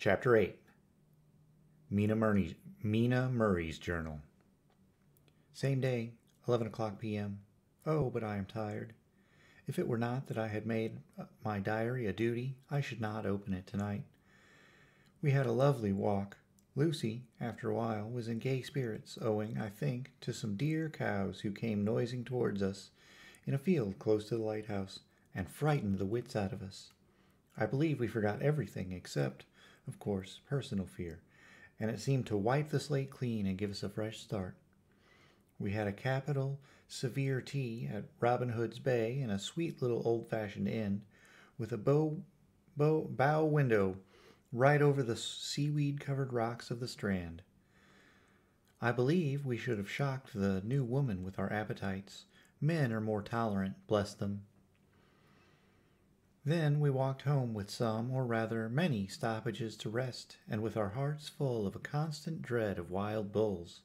Chapter 8. Mina Murray's Journal. Same day, 11 o'clock p.m. Oh, but I am tired. If it were not that I had made my diary a duty, I should not open it tonight. We had a lovely walk. Lucy, after a while, was in gay spirits, owing, I think, to some dear cows who came nosing towards us in a field close to the lighthouse, and frightened the wits out of us. I believe we forgot everything except, of course, personal fear, and it seemed to wipe the slate clean and give us a fresh start. We had a capital, severe tea at Robin Hood's Bay in a sweet little old-fashioned inn, with a bow window right over the seaweed-covered rocks of the Strand. I believe we should have shocked the new woman with our appetites. Men are more tolerant, bless them. Then we walked home with some, or rather many, stoppages to rest, and with our hearts full of a constant dread of wild bulls.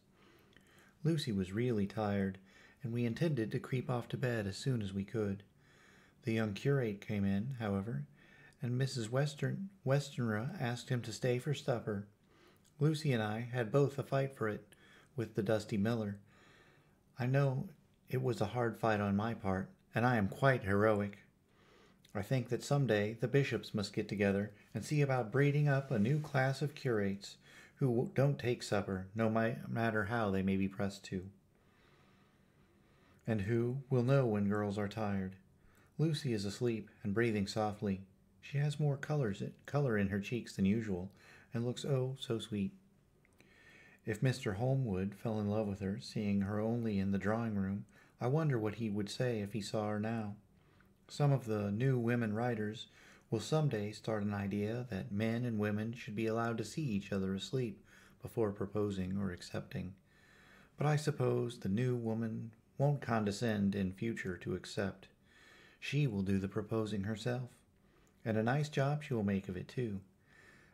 Lucy was really tired, and we intended to creep off to bed as soon as we could. The young curate came in, however, and Mrs. Westenra asked him to stay for supper. Lucy and I had both a fight for it with the dusty miller. I know it was a hard fight on my part, and I am quite heroic. I think that some day the bishops must get together and see about breeding up a new class of curates who don't take supper, no matter how they may be pressed to, and who will know when girls are tired. Lucy is asleep and breathing softly. She has more color in her cheeks than usual, and looks oh so sweet. If Mr. Holmwood fell in love with her, seeing her only in the drawing-room, I wonder what he would say if he saw her now. Some of the new women writers will some day start an idea that men and women should be allowed to see each other asleep before proposing or accepting. But I suppose the new woman won't condescend in future to accept. She will do the proposing herself, and a nice job she will make of it too.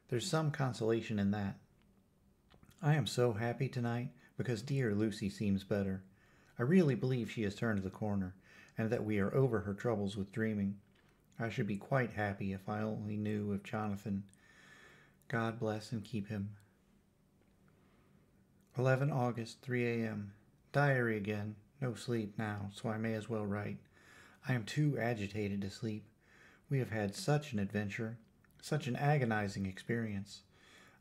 There's some consolation in that. I am so happy tonight because dear Lucy seems better. I really believe she has turned the corner, and that we are over her troubles with dreaming. I should be quite happy if I only knew of Jonathan. God bless and keep him. 11 August, 3 a.m. Diary again. No sleep now, so I may as well write. I am too agitated to sleep. We have had such an adventure, such an agonizing experience.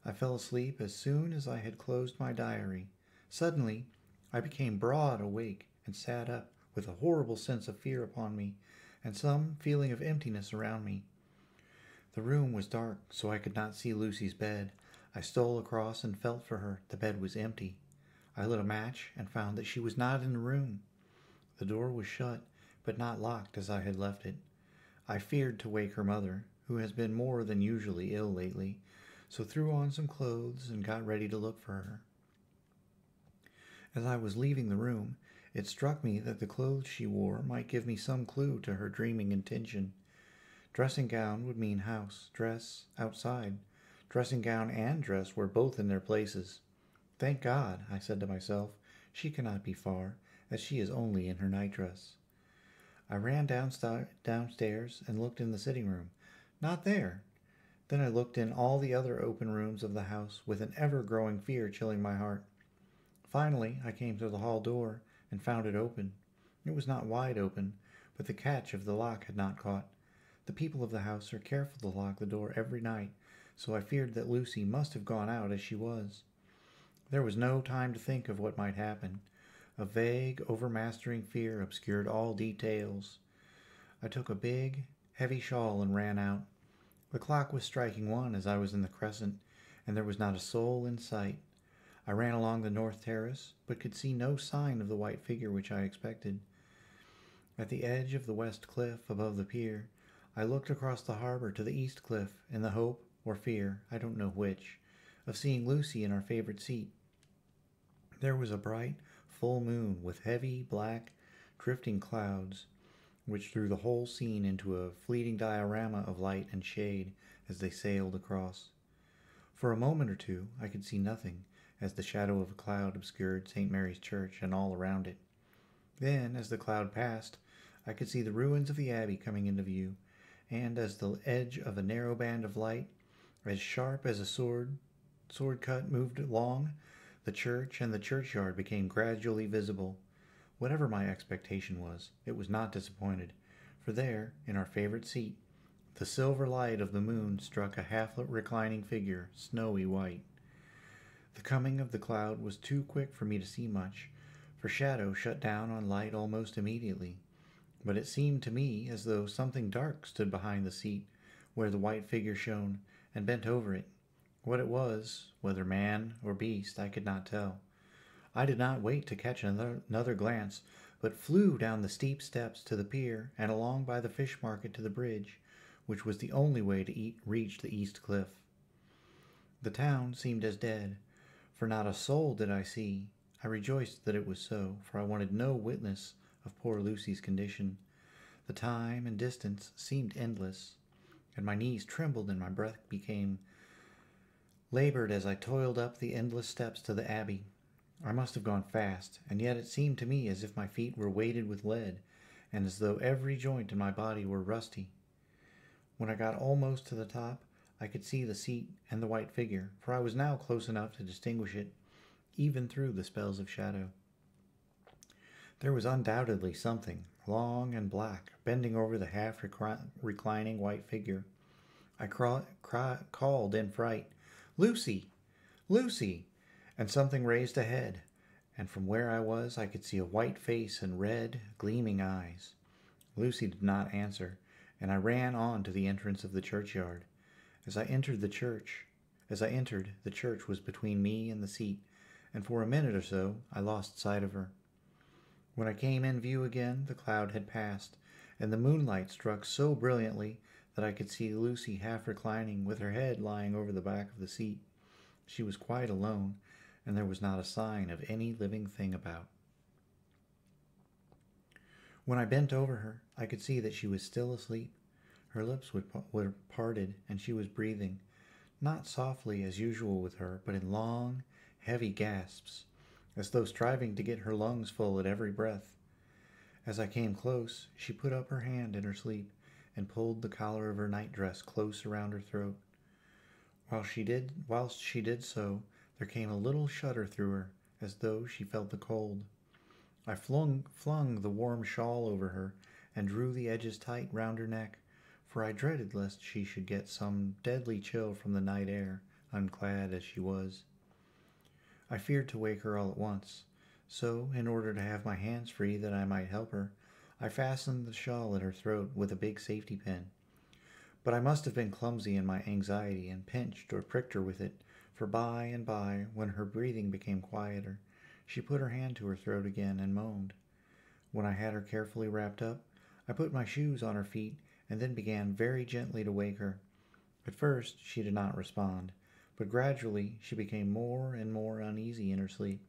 I fell asleep as soon as I had closed my diary. Suddenly, I became broad awake and sat up with a horrible sense of fear upon me, and some feeling of emptiness around me. The room was dark, so I could not see Lucy's bed. I stole across and felt for her. The bed was empty. I lit a match and found that she was not in the room. The door was shut, but not locked as I had left it. I feared to wake her mother, who has been more than usually ill lately, so threw on some clothes and got ready to look for her. As I was leaving the room, it struck me that the clothes she wore might give me some clue to her dreaming intention. Dressing gown would mean house, dress outside. Dressing gown and dress were both in their places. Thank God, I said to myself, she cannot be far, as she is only in her nightdress. I ran downstairs and looked in the sitting room. Not there. Then I looked in all the other open rooms of the house, with an ever-growing fear chilling my heart. Finally, I came to the hall door and found it open. It was not wide open, but the catch of the lock had not caught. The people of the house are careful to lock the door every night, so I feared that Lucy must have gone out as she was. There was no time to think of what might happen. A vague, overmastering fear obscured all details. I took a big, heavy shawl and ran out. The clock was striking 1 as I was in the crescent, and there was not a soul in sight. I ran along the north terrace, but could see no sign of the white figure which I expected. At the edge of the west cliff above the pier, I looked across the harbor to the east cliff in the hope, or fear, I don't know which, of seeing Lucy in our favorite seat. There was a bright, full moon with heavy, black, drifting clouds, which threw the whole scene into a fleeting diorama of light and shade as they sailed across. For a moment or two I could see nothing, as the shadow of a cloud obscured St. Mary's Church and all around it. Then, as the cloud passed, I could see the ruins of the abbey coming into view, and as the edge of a narrow band of light, As sharp as a sword cut moved along, the church and the churchyard became gradually visible. Whatever my expectation was, it was not disappointed, for there, in our favorite seat, the silver light of the moon struck a half-reclining figure, snowy white. The coming of the cloud was too quick for me to see much, for shadow shut down on light almost immediately. But it seemed to me as though something dark stood behind the seat where the white figure shone, and bent over it. What it was, whether man or beast, I could not tell. I did not wait to catch another glance, but flew down the steep steps to the pier and along by the fish market to the bridge, which was the only way to reach the east cliff. The town seemed as dead, for not a soul did I see. I rejoiced that it was so, for I wanted no witness of poor Lucy's condition. The time and distance seemed endless, and my knees trembled and my breath became labored as I toiled up the endless steps to the abbey. I must have gone fast, and yet it seemed to me as if my feet were weighted with lead, and as though every joint in my body were rusty. When I got almost to the top, I could see the seat and the white figure, for I was now close enough to distinguish it, even through the spells of shadow. There was undoubtedly something, long and black, bending over the half-reclining white figure. I called in fright, "Lucy! Lucy!" and something raised a head, and from where I was I could see a white face and red, gleaming eyes. Lucy did not answer, and I ran on to the entrance of the churchyard. As I entered, the church was between me and the seat, and for a minute or so I lost sight of her. When I came in view again, the cloud had passed, and the moonlight struck so brilliantly that I could see Lucy half reclining, with her head lying over the back of the seat. She was quite alone, and there was not a sign of any living thing about. When I bent over her, I could see that she was still asleep. Her lips were parted, and she was breathing, not softly as usual with her, but in long, heavy gasps, as though striving to get her lungs full at every breath. As I came close, she put up her hand in her sleep and pulled the collar of her nightdress close around her throat. Whilst she did so, there came a little shudder through her, as though she felt the cold. I flung the warm shawl over her and drew the edges tight round her neck, for I dreaded lest she should get some deadly chill from the night air, unclad as she was. I feared to wake her all at once, so, in order to have my hands free that I might help her, I fastened the shawl at her throat with a big safety pin. But I must have been clumsy in my anxiety and pinched or pricked her with it, for by and by, when her breathing became quieter, she put her hand to her throat again and moaned. When I had her carefully wrapped up, I put my shoes on her feet and then began very gently to wake her. At first she did not respond, but gradually she became more and more uneasy in her sleep,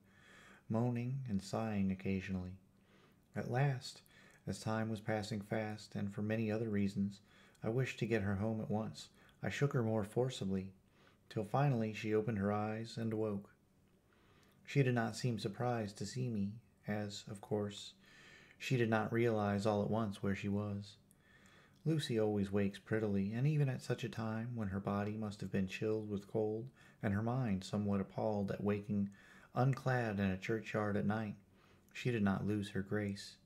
moaning and sighing occasionally. At last, as time was passing fast, and for many other reasons, I wished to get her home at once. I shook her more forcibly, till finally she opened her eyes and awoke. She did not seem surprised to see me, as, of course, she did not realize all at once where she was. Lucy always wakes prettily, and even at such a time, when her body must have been chilled with cold, and her mind somewhat appalled at waking unclad in a churchyard at night, she did not lose her grace.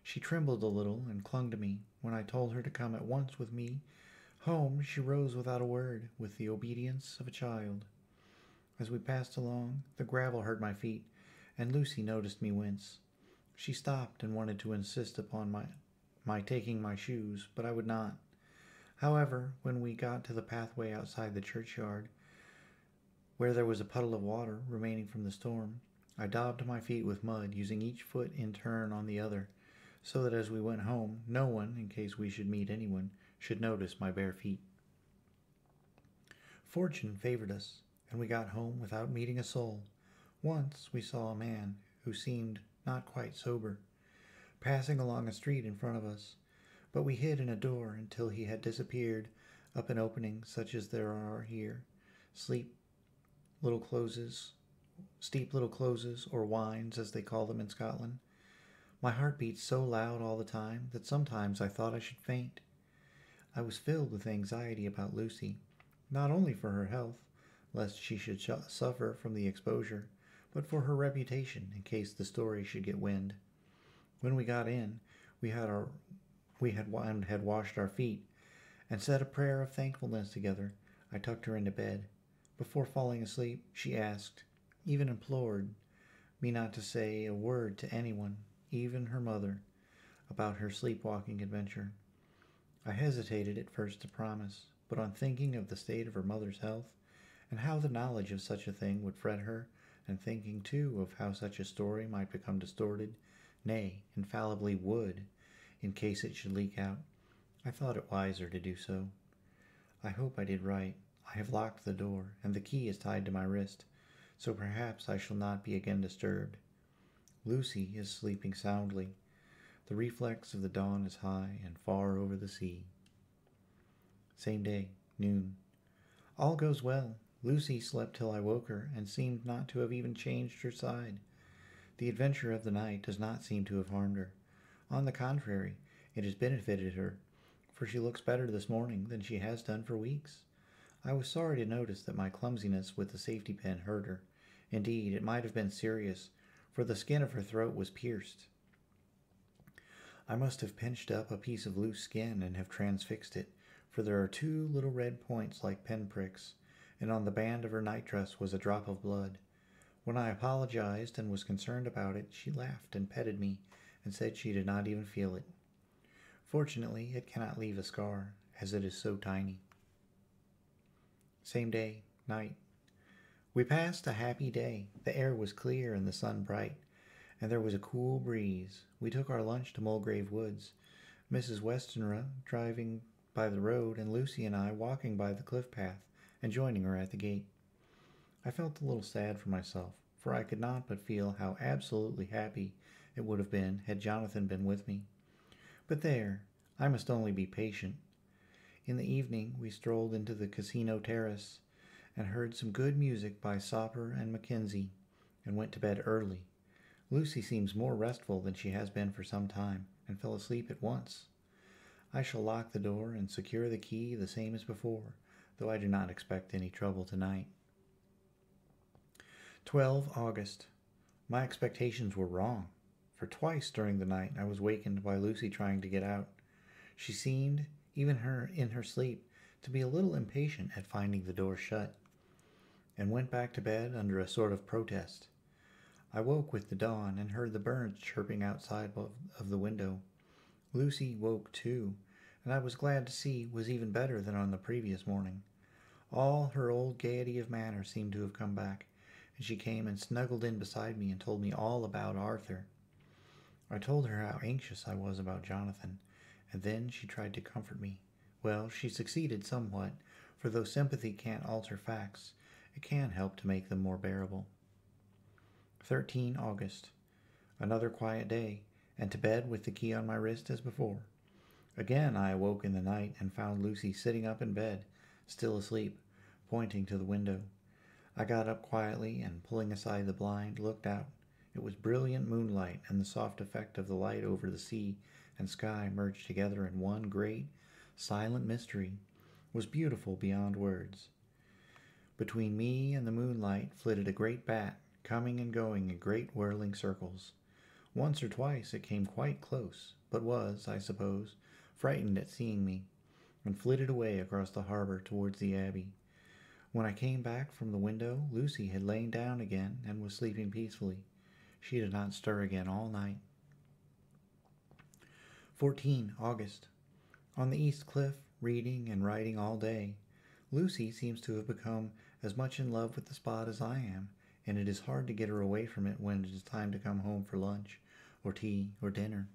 She trembled a little and clung to me. When I told her to come at once with me home, she rose without a word, with the obedience of a child. As we passed along, the gravel hurt my feet, and Lucy noticed me wince. She stopped and wanted to insist upon my taking my shoes, but I would not. However, when we got to the pathway outside the churchyard, where there was a puddle of water remaining from the storm, I daubed my feet with mud, using each foot in turn on the other, so that as we went home, no one, in case we should meet anyone, should notice my bare feet. Fortune favored us, and we got home without meeting a soul. Once we saw a man, who seemed not quite sober, passing along a street in front of us, but we hid in a door until he had disappeared up an opening such as there are here, steep little closes, or wynds, as they call them in Scotland. My heart beat so loud all the time that sometimes I thought I should faint. I was filled with anxiety about Lucy, not only for her health, lest she should suffer from the exposure, but for her reputation in case the story should get wind. When we got in, we had washed our feet and said a prayer of thankfulness together. I tucked her into bed. Before falling asleep, she asked, even implored, me not to say a word to anyone, even her mother, about her sleepwalking adventure. I hesitated at first to promise, but on thinking of the state of her mother's health, and how the knowledge of such a thing would fret her, and thinking too of how such a story might become distorted, nay, infallibly would, in case it should leak out, I thought it wiser to do so. I hope I did right. I have locked the door, and the key is tied to my wrist, so perhaps I shall not be again disturbed. Lucy is sleeping soundly. The reflex of the dawn is high and far over the sea. Same day, noon. All goes well. Lucy slept till I woke her, and seemed not to have even changed her side. The adventure of the night does not seem to have harmed her. On the contrary, it has benefited her, for she looks better this morning than she has done for weeks. I was sorry to notice that my clumsiness with the safety pin hurt her. Indeed, it might have been serious, for the skin of her throat was pierced. I must have pinched up a piece of loose skin and have transfixed it, for there are 2 little red points like pinpricks, and on the band of her nightdress was a drop of blood. When I apologized and was concerned about it, she laughed and petted me, and said she did not even feel it. Fortunately, it cannot leave a scar, as it is so tiny. Same day, night. We passed a happy day. The air was clear and the sun bright, and there was a cool breeze. We took our lunch to Mulgrave Woods, Mrs. Westenra driving by the road, and Lucy and I walking by the cliff path and joining her at the gate. I felt a little sad for myself, for I could not but feel how absolutely happy it would have been had Jonathan been with me. But there, I must only be patient. In the evening we strolled into the casino terrace and heard some good music by Soper and Mackenzie, and went to bed early. Lucy seems more restful than she has been for some time, and fell asleep at once. I shall lock the door and secure the key the same as before, though I do not expect any trouble tonight. 12 August. My expectations were wrong, for twice during the night I was wakened by Lucy trying to get out. She seemed, even in her sleep, to be a little impatient at finding the door shut, and went back to bed under a sort of protest. I woke with the dawn and heard the birds chirping outside of the window. Lucy woke too, and I was glad to see was even better than on the previous morning. All her old gaiety of manner seemed to have come back, and she came and snuggled in beside me and told me all about Arthur. I told her how anxious I was about Jonathan, and then she tried to comfort me. Well, she succeeded somewhat, for though sympathy can't alter facts, it can help to make them more bearable. 13 August. Another quiet day, and to bed with the key on my wrist as before. Again I awoke in the night and found Lucy sitting up in bed, still asleep, pointing to the window. I got up quietly and, pulling aside the blind, looked out. It was brilliant moonlight, and the soft effect of the light over the sea and sky merged together in one great, silent mystery was beautiful beyond words. Between me and the moonlight flitted a great bat, coming and going in great whirling circles. Once or twice it came quite close, but was, I suppose, frightened at seeing me, and flitted away across the harbor towards the Abbey. When I came back from the window, Lucy had lain down again and was sleeping peacefully. She did not stir again all night. 14 August. On the East Cliff, reading and writing all day. Lucy seems to have become as much in love with the spot as I am, and it is hard to get her away from it when it is time to come home for lunch, or tea, or dinner.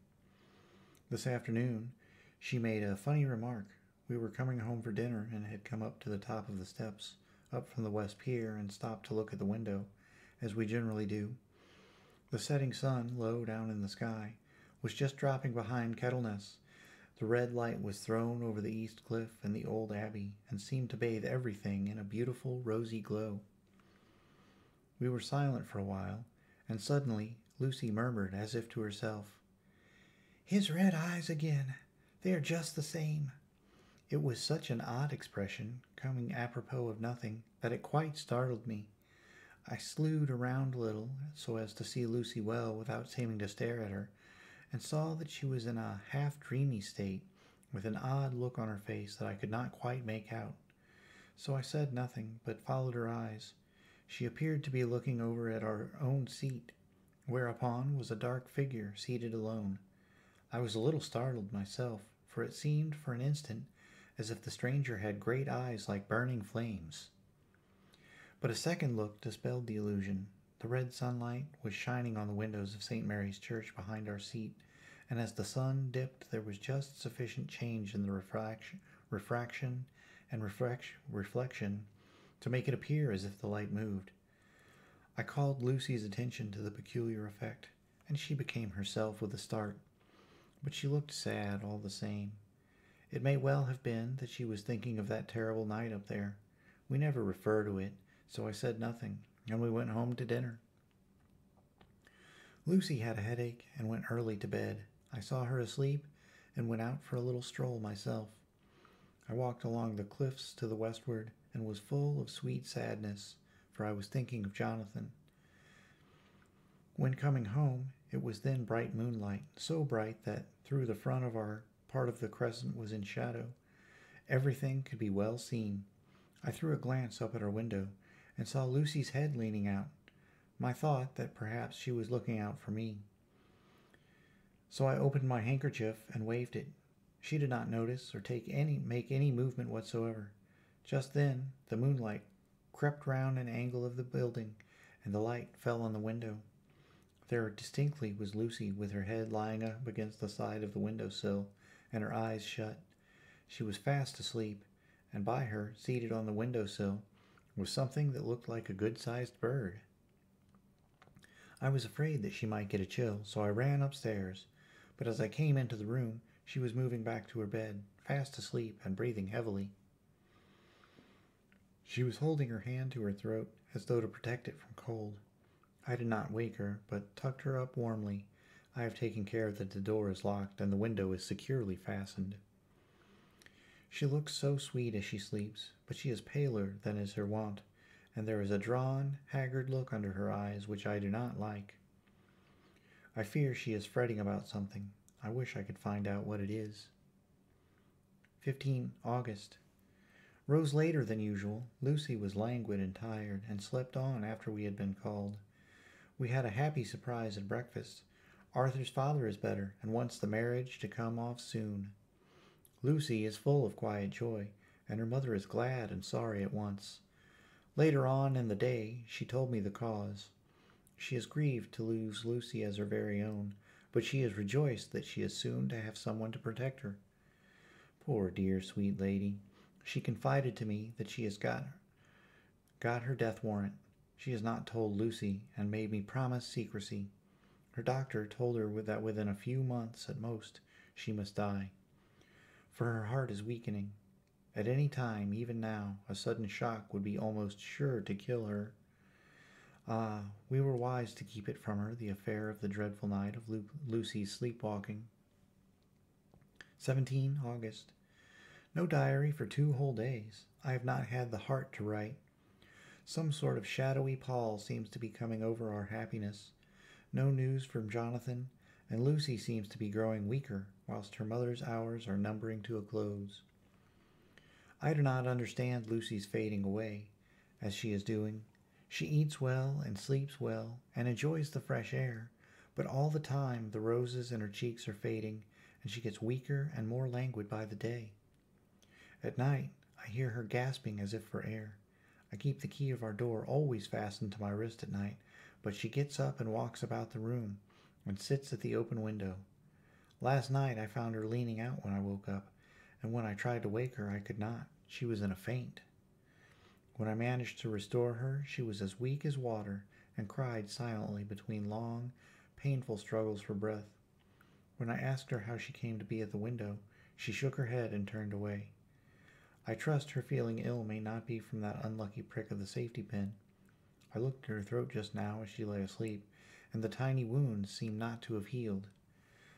This afternoon, she made a funny remark. We were coming home for dinner and had come up to the top of the steps, up from the West Pier, and stopped to look at the window, as we generally do. The setting sun, low down in the sky, was just dropping behind Kettleness. The red light was thrown over the East Cliff and the old Abbey, and seemed to bathe everything in a beautiful rosy glow. We were silent for a while, and suddenly Lucy murmured, as if to herself, "His red eyes again. They are just the same." It was such an odd expression, coming apropos of nothing, that it quite startled me. I slewed around a little so as to see Lucy well without seeming to stare at her, and saw that she was in a half-dreamy state, with an odd look on her face that I could not quite make out. So I said nothing, but followed her eyes. She appeared to be looking over at our own seat, whereupon was a dark figure seated alone. I was a little startled myself, for it seemed for an instant as if the stranger had great eyes like burning flames. But a second look dispelled the illusion. The red sunlight was shining on the windows of St. Mary's Church behind our seat, and as the sun dipped there was just sufficient change in the refraction and reflection to make it appear as if the light moved. I called Lucy's attention to the peculiar effect, and she became herself with a start. But she looked sad all the same. It may well have been that she was thinking of that terrible night up there. We never refer to it, so I said nothing, and we went home to dinner. Lucy had a headache and went early to bed. I saw her asleep and went out for a little stroll myself. I walked along the cliffs to the westward and was full of sweet sadness, for I was thinking of Jonathan. When coming home, it was then bright moonlight, so bright that through the front of our part of the crescent was in shadow. Everything could be well seen. I threw a glance up at our window and saw Lucy's head leaning out. My thought that perhaps she was looking out for me. So I opened my handkerchief and waved it. She did not notice or make any movement whatsoever. Just then the moonlight crept round an angle of the building, and the light fell on the window. There distinctly was Lucy with her head lying up against the side of the window-sill and her eyes shut. She was fast asleep, and by her, seated on the window-sill, was something that looked like a good-sized bird. I was afraid that she might get a chill, so I ran upstairs, but as I came into the room, she was moving back to her bed, fast asleep and breathing heavily. She was holding her hand to her throat as though to protect it from cold. I did not wake her, but tucked her up warmly. I have taken care that the door is locked and the window is securely fastened. She looks so sweet as she sleeps, but she is paler than is her wont, and there is a drawn, haggard look under her eyes which I do not like. I fear she is fretting about something. I wish I could find out what it is. 15 August. Rose later than usual. Lucy was languid and tired, and slept on after we had been called. We had a happy surprise at breakfast. Arthur's father is better, and wants the marriage to come off soon. Lucy is full of quiet joy, and her mother is glad and sorry at once. Later on in the day she told me the cause. She is grieved to lose Lucy as her very own, but she is rejoiced that she is soon to have someone to protect her. Poor dear sweet lady. She confided to me that she has got her death warrant. She has not told Lucy, and made me promise secrecy. Her doctor told her that within a few months at most she must die, for her heart is weakening. At any time, even now, a sudden shock would be almost sure to kill her. Ah, we were wise to keep it from her, the affair of the dreadful night of Lucy's sleepwalking. 17 August. No diary for 2 whole days. I have not had the heart to write. Some sort of shadowy pall seems to be coming over our happiness. No news from Jonathan, and Lucy seems to be growing weaker, whilst her mother's hours are numbering to a close. I do not understand Lucy's fading away, as she is doing. She eats well and sleeps well, and enjoys the fresh air, but all the time the roses in her cheeks are fading, and she gets weaker and more languid by the day. At night, I hear her gasping as if for air. I keep the key of our door always fastened to my wrist at night, but she gets up and walks about the room, and sits at the open window. Last night I found her leaning out when I woke up, and when I tried to wake her I could not. She was in a faint. When I managed to restore her, she was as weak as water, and cried silently between long, painful struggles for breath. When I asked her how she came to be at the window, she shook her head and turned away. I trust her feeling ill may not be from that unlucky prick of the safety pin. I looked at her throat just now as she lay asleep, and the tiny wounds seemed not to have healed.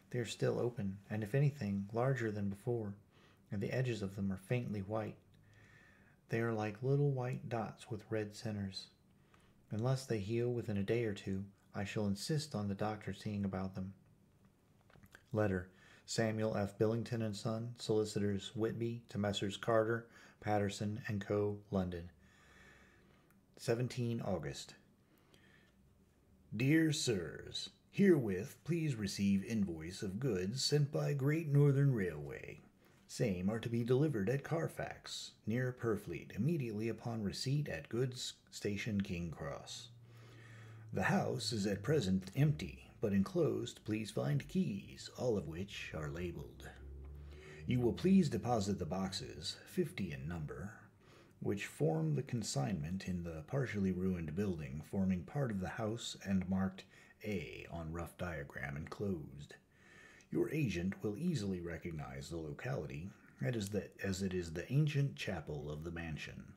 They are still open, and if anything, larger than before, and the edges of them are faintly white. They are like little white dots with red centers. Unless they heal within a day or two, I shall insist on the doctor seeing about them. Letter: Samuel F. Billington and Son, Solicitors, Whitby, to Messrs. Carter, Patterson and Co., London. 17 August. Dear Sirs, herewith please receive invoice of goods sent by Great Northern Railway. Same are to be delivered at Carfax, near Purfleet, immediately upon receipt at Goods Station, King Cross. The house is at present empty, but enclosed please find keys, all of which are labeled. You will please deposit the boxes, 50 in number, which form the consignment in the partially ruined building forming part of the house and marked A on rough diagram enclosed. Your agent will easily recognize the locality as it is the ancient chapel of the mansion.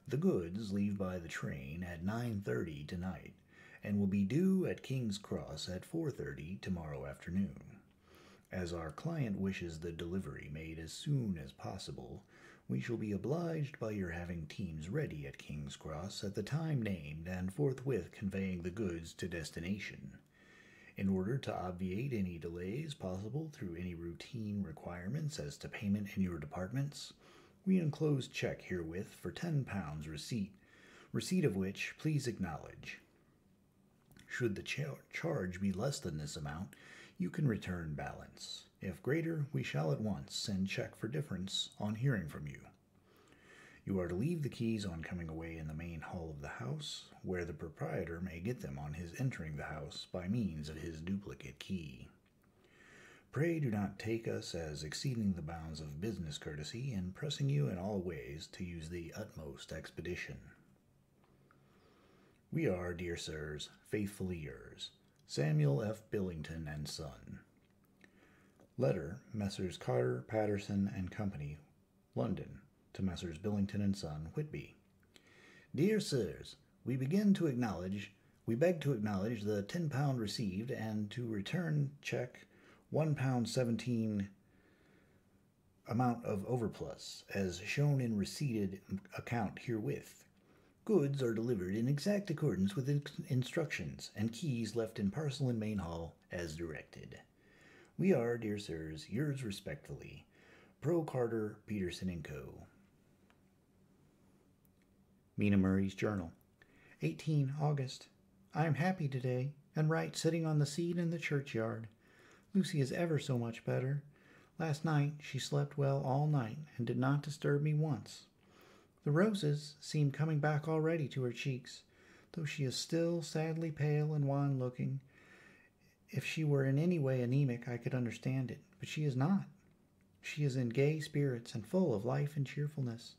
The goods leave by the train at 9:30 tonight and will be due at King's Cross at 4:30 tomorrow afternoon. As our client wishes the delivery made as soon as possible, we shall be obliged by your having teams ready at King's Cross at the time named and forthwith conveying the goods to destination. In order to obviate any delays possible through any routine requirements as to payment in your departments, we enclose check herewith for £10 receipt of which please acknowledge. Should the charge be less than this amount, you can return balance. If greater, we shall at once send check for difference on hearing from you. You are to leave the keys on coming away in the main hall of the house, where the proprietor may get them on his entering the house by means of his duplicate key. Pray do not take us as exceeding the bounds of business courtesy in pressing you in all ways to use the utmost expedition. We are, dear sirs, faithfully yours, Samuel F. Billington and Son. Letter, Messrs. Carter, Patterson and Company, London, to Messrs. Billington and Son, Whitby. Dear Sirs, we beg to acknowledge the £10 received and to return check £1.17 amount of overplus, as shown in receipted account herewith. Goods are delivered in exact accordance with instructions, and keys left in parcel in main hall as directed. We are, dear sirs, yours respectfully, Pro Carter, Peterson & Co. Mina Murray's Journal, 18 August. I am happy today, and write sitting on the seat in the churchyard. Lucy is ever so much better. Last night she slept well all night, and did not disturb me once. The roses seem coming back already to her cheeks, though she is still sadly pale and wan-looking. If she were in any way anemic, I could understand it, but she is not. She is in gay spirits and full of life and cheerfulness.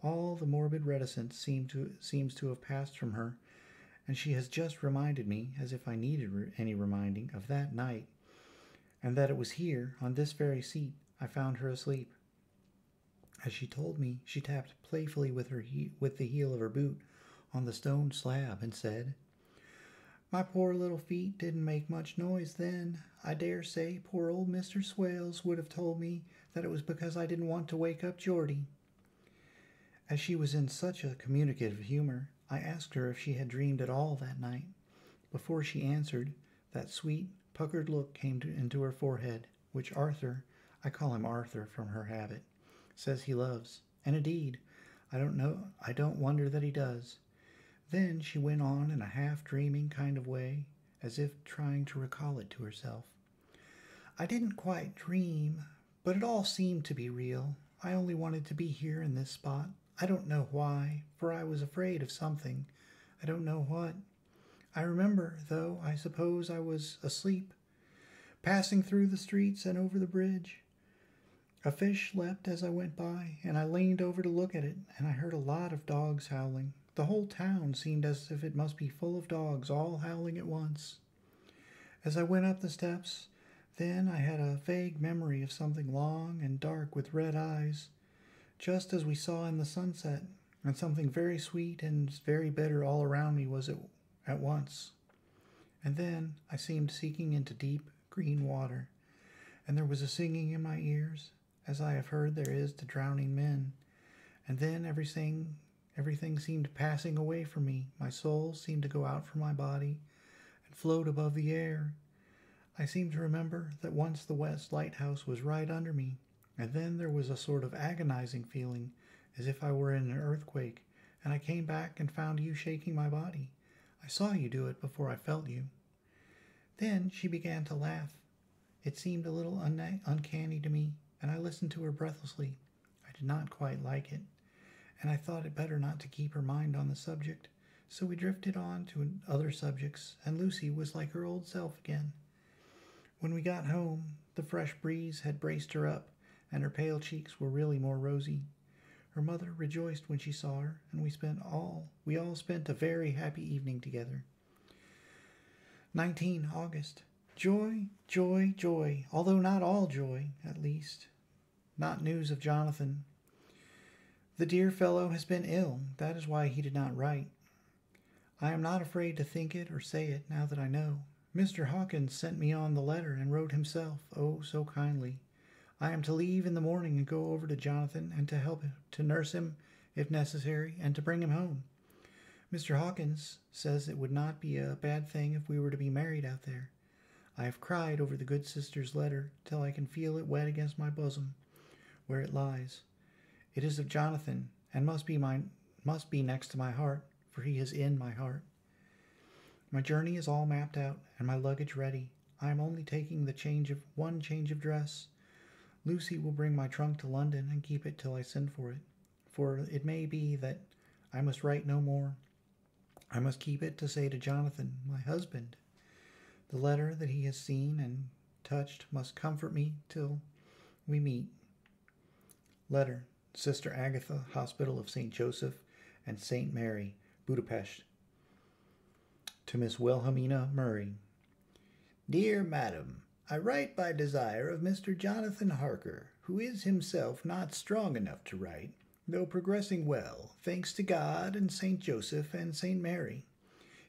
All the morbid reticence seems to have passed from her, and she has just reminded me, as if I needed any reminding, of that night, and that it was here, on this very seat, I found her asleep. As she told me, she tapped playfully with the heel of her boot on the stone slab and said, "My poor little feet didn't make much noise then. I dare say poor old Mr. Swales would have told me that it was because I didn't want to wake up Geordie." As she was in such a communicative humor, I asked her if she had dreamed at all that night. Before she answered, that sweet, puckered look came into her forehead, which Arthur, I call him Arthur from her habit, says he loves, and indeed, I don't wonder that he does. Then she went on in a half-dreaming kind of way, as if trying to recall it to herself. "I didn't quite dream, but it all seemed to be real. I only wanted to be here in this spot. I don't know why, for I was afraid of something. I don't know what. I remember, though, I suppose I was asleep, passing through the streets and over the bridge. A fish leapt as I went by, and I leaned over to look at it, and I heard a lot of dogs howling. The whole town seemed as if it must be full of dogs, all howling at once. As I went up the steps, then I had a vague memory of something long and dark with red eyes, just as we saw in the sunset, and something very sweet and very bitter all around me was at once. And then I seemed sinking into deep green water, and there was a singing in my ears, as I have heard there is to drowning men. And then everything seemed passing away from me. My soul seemed to go out from my body and float above the air. I seem to remember that once the West Lighthouse was right under me, and then there was a sort of agonizing feeling, as if I were in an earthquake, and I came back and found you shaking my body. I saw you do it before I felt you. Then she began to laugh. It seemed a little uncanny to me, and I listened to her breathlessly. I did not quite like it, and I thought it better not to keep her mind on the subject, so we drifted on to other subjects, and Lucy was like her old self again. When we got home, the fresh breeze had braced her up, and her pale cheeks were really more rosy. Her mother rejoiced when she saw her, and we all spent a very happy evening together. 19 August. Joy, joy, joy, although not all joy, at least. Not news of Jonathan. The dear fellow has been ill. That is why he did not write. I am not afraid to think it or say it now that I know. Mr. Hawkins sent me on the letter and wrote himself, oh, so kindly. I am to leave in the morning and go over to Jonathan and to help him, to nurse him if necessary, and to bring him home. Mr. Hawkins says it would not be a bad thing if we were to be married out there. I have cried over the good sister's letter till I can feel it wet against my bosom, where it lies. It is of Jonathan, and must be next to my heart, for he is in my heart. My journey is all mapped out, and my luggage ready. I am only taking one change of dress. Lucy will bring my trunk to London and keep it till I send for it, for it may be that I must write no more. I must keep it to say to Jonathan, my husband. The letter that he has seen and touched must comfort me till we meet. Letter, Sister Agatha, Hospital of St. Joseph and St. Mary, Budapest. To Miss Wilhelmina Murray. Dear Madam, I write by desire of Mr. Jonathan Harker, who is himself not strong enough to write, though progressing well, thanks to God and St. Joseph and St. Mary.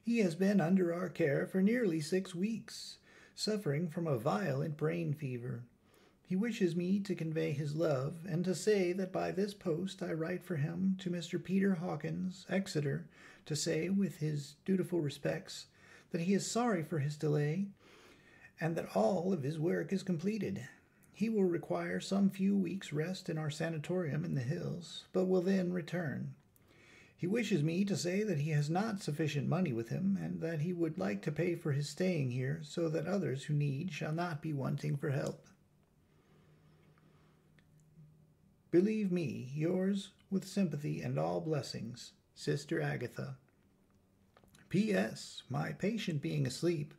He has been under our care for nearly 6 weeks, suffering from a violent brain fever. He wishes me to convey his love, and to say that by this post I write for him to Mr. Peter Hawkins, Exeter, to say, with his dutiful respects, that he is sorry for his delay, and that all of his work is completed. He will require some few weeks' rest in our sanatorium in the hills, but will then return. He wishes me to say that he has not sufficient money with him, and that he would like to pay for his staying here, so that others who need shall not be wanting for help. Believe me, yours, with sympathy and all blessings, Sister Agatha. P.S. My patient being asleep,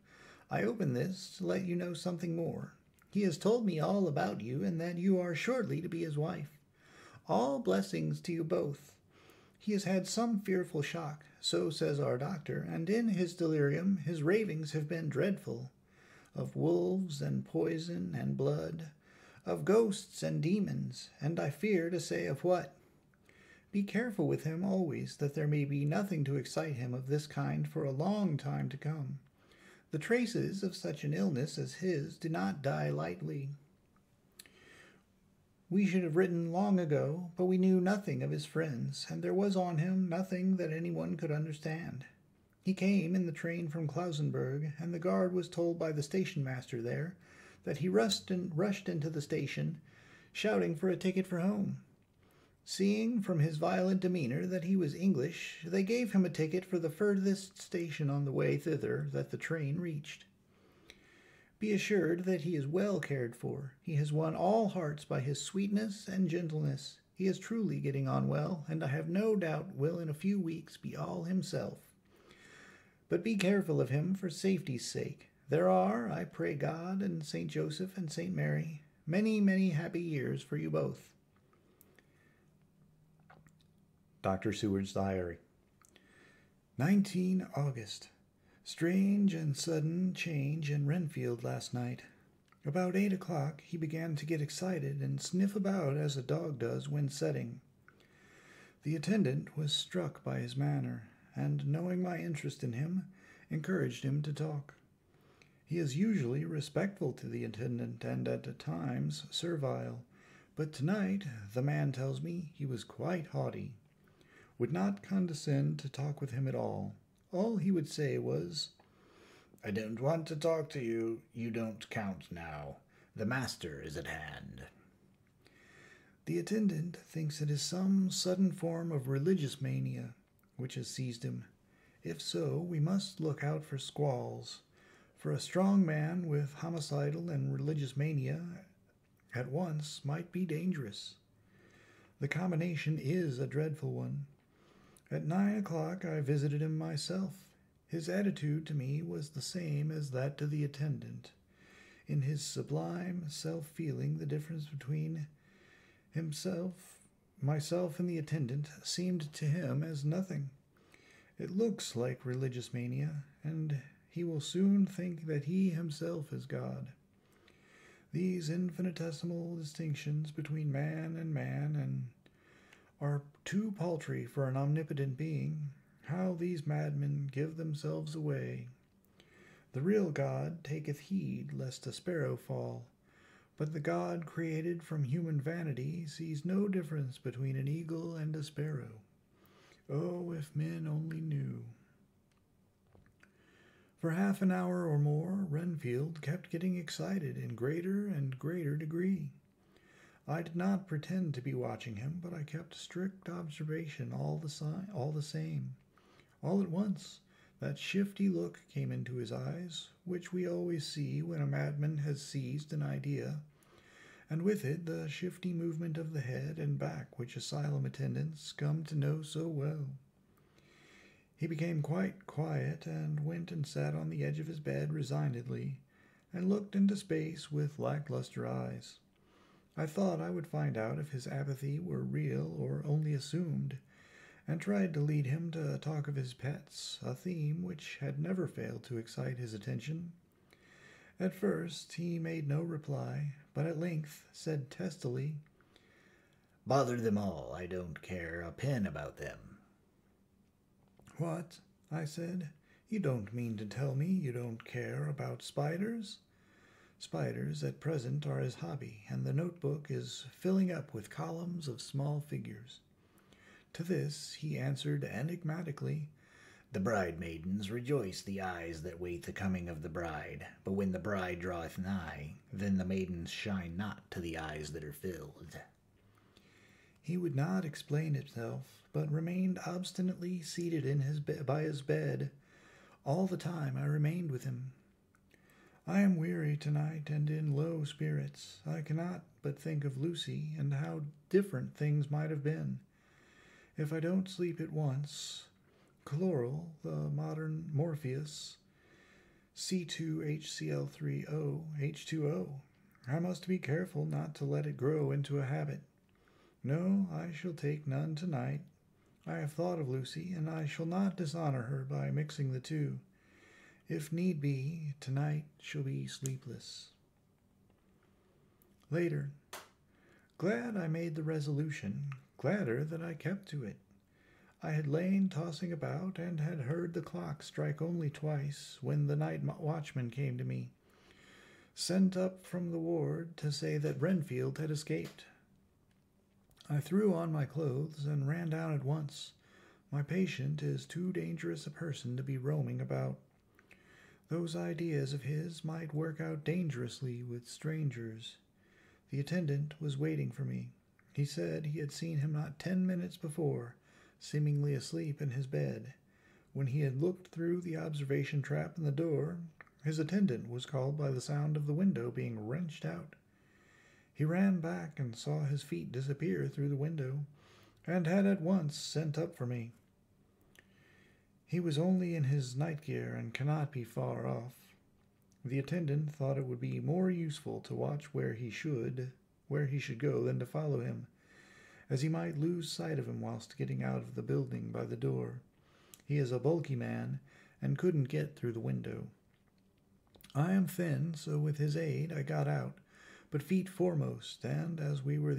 I open this to let you know something more. He has told me all about you, and that you are shortly to be his wife. All blessings to you both. He has had some fearful shock, so says our doctor, and in his delirium his ravings have been dreadful, of wolves and poison and blood, of ghosts and demons, and I fear to say of what. Be careful with him always, that there may be nothing to excite him of this kind for a long time to come. The traces of such an illness as his do not die lightly. We should have written long ago, but we knew nothing of his friends, and there was on him nothing that anyone could understand. He came in the train from Klausenburg, and the guard was told by the station master there that he rushed into the station, shouting for a ticket for home. Seeing from his violent demeanor that he was English, they gave him a ticket for the furthest station on the way thither that the train reached. Be assured that he is well cared for. He has won all hearts by his sweetness and gentleness. He is truly getting on well, and I have no doubt will in a few weeks be all himself. But be careful of him for safety's sake. There are, I pray God and St. Joseph and St. Mary, many, many happy years for you both. Dr. Seward's Diary. 19 August. Strange and sudden change in Renfield last night. About 8 o'clock he began to get excited and sniff about as a dog does when setting. The attendant was struck by his manner, and, knowing my interest in him, encouraged him to talk. He is usually respectful to the attendant and at times servile, But tonight the man tells me he was quite haughty, would not condescend to talk with him at all. All he would say was, "I don't want to talk to you. You don't count now. The master is at hand." The attendant thinks it is some sudden form of religious mania which has seized him. If so, we must look out for squalls, for a strong man with homicidal and religious mania at once might be dangerous. The combination is a dreadful one. At 9 o'clock I visited him myself. His attitude to me was the same as that to the attendant. In his sublime self-feeling, the difference between myself, and the attendant seemed to him as nothing. It looks like religious mania, and he will soon think that he himself is God. These infinitesimal distinctions between man and are too paltry for an omnipotent being. How these madmen give themselves away! The real God taketh heed lest a sparrow fall, but the God created from human vanity sees no difference between an eagle and a sparrow. Oh, if men only knew! For half an hour or more, Renfield kept getting excited in greater and greater degree. I did not pretend to be watching him, but I kept strict observation all the same. All at once, that shifty look came into his eyes, which we always see when a madman has seized an idea, and with it the shifty movement of the head and back which asylum attendants come to know so well. He became quite quiet and went and sat on the edge of his bed resignedly, and looked into space with lackluster eyes. I thought I would find out if his apathy were real or only assumed, and tried to lead him to talk of his pets, a theme which had never failed to excite his attention. At first he made no reply, but at length said testily, "Bother them all, I don't care a pin about them." "What?" I said. "You don't mean to tell me you don't care about spiders?" Spiders at present are his hobby, and the notebook is filling up with columns of small figures. To this he answered enigmatically, "The bridemaidens rejoice the eyes that wait the coming of the bride, but when the bride draweth nigh, then the maidens shine not to the eyes that are filled." He would not explain himself, but remained obstinately seated by his bed. All the time I remained with him. I am weary tonight and in low spirits. I cannot but think of Lucy and how different things might have been. If I don't sleep at once, chloral, the modern Morpheus, C2HCl3O, H2O. I must be careful not to let it grow into a habit. No, I shall take none tonight. I have thought of Lucy, and I shall not dishonor her by mixing the two. If need be, tonight shall be sleepless. Later. Glad I made the resolution, gladder that I kept to it. I had lain tossing about and had heard the clock strike only twice when the night watchman came to me, sent up from the ward to say that Renfield had escaped. I threw on my clothes and ran down at once. My patient is too dangerous a person to be roaming about. Those ideas of his might work out dangerously with strangers. The attendant was waiting for me. He said he had seen him not 10 minutes before, seemingly asleep in his bed. When he had looked through the observation trap in the door, his attendant was called by the sound of the window being wrenched out. He ran back and saw his feet disappear through the window, and had at once sent up for me. He was only in his night gear and cannot be far off. The attendant thought it would be more useful to watch where he should go than to follow him, as he might lose sight of him whilst getting out of the building by the door. He is a bulky man, and couldn't get through the window. I am thin, so with his aid I got out, but feet foremost, and as we were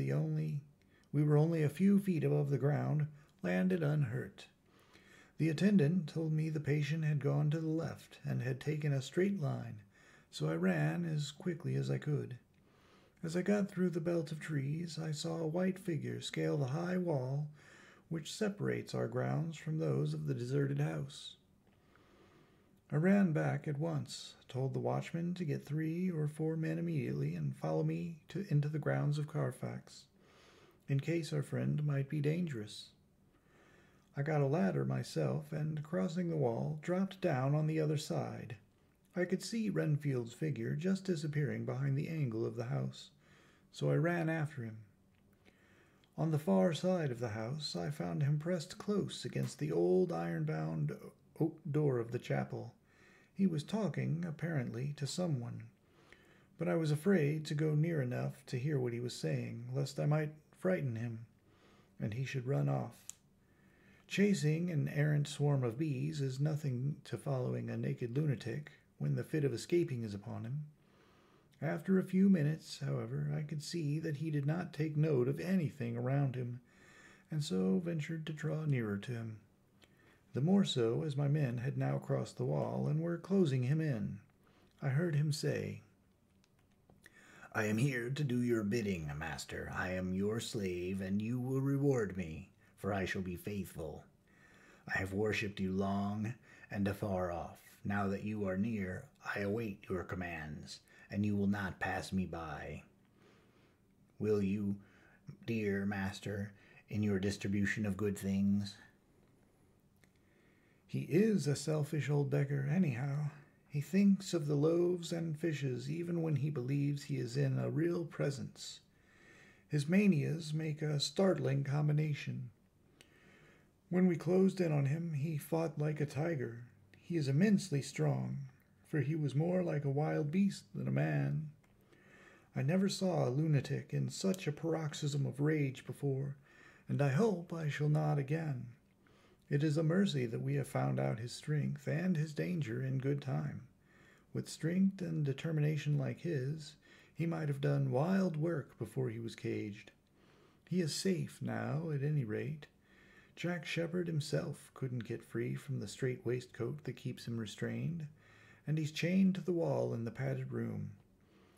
only a few feet above the ground, landed unhurt. The attendant told me the patient had gone to the left and had taken a straight line, so I ran as quickly as I could. As I got through the belt of trees, I saw a white figure scale the high wall which separates our grounds from those of the deserted house. I ran back at once, told the watchman to get 3 or 4 men immediately and follow me into the grounds of Carfax, in case our friend might be dangerous. I got a ladder myself, and crossing the wall, dropped down on the other side. I could see Renfield's figure just disappearing behind the angle of the house, so I ran after him. On the far side of the house, I found him pressed close against the old iron-bound oak door of the chapel. He was talking, apparently, to someone, but I was afraid to go near enough to hear what he was saying, lest I might frighten him, and he should run off. Chasing an errant swarm of bees is nothing to following a naked lunatic when the fit of escaping is upon him. After a few minutes, however, I could see that he did not take note of anything around him, and so ventured to draw nearer to him. The more so as my men had now crossed the wall and were closing him in. I heard him say, "I am here to do your bidding, master. I am your slave, and you will reward me, for I shall be faithful. I have worshipped you long and afar off. Now that you are near, I await your commands, and you will not pass me by. Will you, dear master, in your distribution of good things?" "He is a selfish old beggar, anyhow. He thinks of the loaves and fishes even when he believes he is in a real presence. His manias make a startling combination. When we closed in on him, he fought like a tiger. He is immensely strong, for he was more like a wild beast than a man. I never saw a lunatic in such a paroxysm of rage before, and I hope I shall not again. It is a mercy that we have found out his strength and his danger in good time. With strength and determination like his, he might have done wild work before he was caged. He is safe now, at any rate. Jack Shepherd himself couldn't get free from the strait waistcoat that keeps him restrained, and he's chained to the wall in the padded room.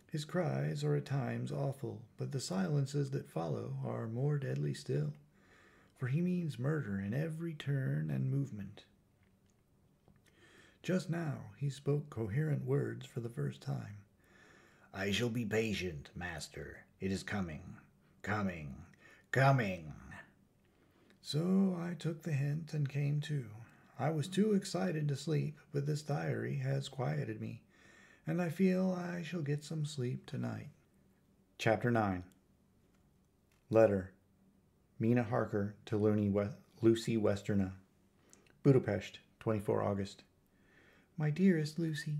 His cries are at times awful, but the silences that follow are more deadly still, for he means murder in every turn and movement. Just now he spoke coherent words for the first time. "I shall be patient, master. It is coming, coming, coming." So I took the hint and came to. I was too excited to sleep, but this diary has quieted me, and I feel I shall get some sleep tonight. Chapter 9. Letter. Mina Harker to Lucy Westerna. Budapest, 24 August. My dearest Lucy,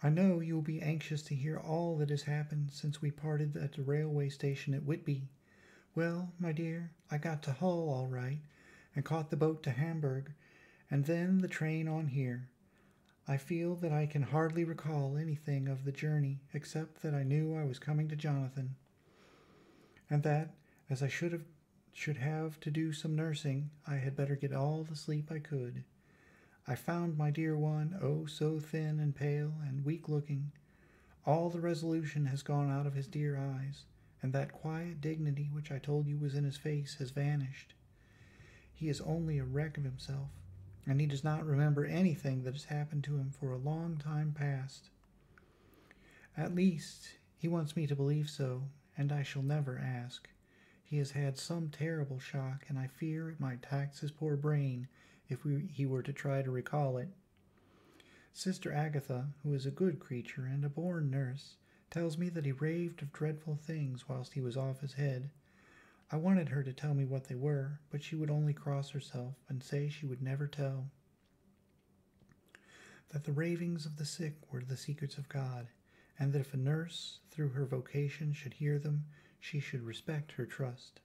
I know you will be anxious to hear all that has happened since we parted at the railway station at Whitby. Well, my dear, I got to Hull all right, and caught the boat to Hamburg, and then the train on here. I feel that I can hardly recall anything of the journey, except that I knew I was coming to Jonathan, and that, as I should have to do some nursing, I had better get all the sleep I could. I found my dear one, oh, so thin and pale and weak-looking. All the resolution has gone out of his dear eyes, and that quiet dignity which I told you was in his face has vanished. He is only a wreck of himself, and he does not remember anything that has happened to him for a long time past. At least, he wants me to believe so, and I shall never ask. He has had some terrible shock, and I fear it might tax his poor brain if he were to try to recall it. Sister Agatha, who is a good creature and a born nurse, tells me that he raved of dreadful things whilst he was off his head. I wanted her to tell me what they were, but she would only cross herself and say she would never tell. That the ravings of the sick were the secrets of God, and that if a nurse, through her vocation, should hear them, she should respect her trust.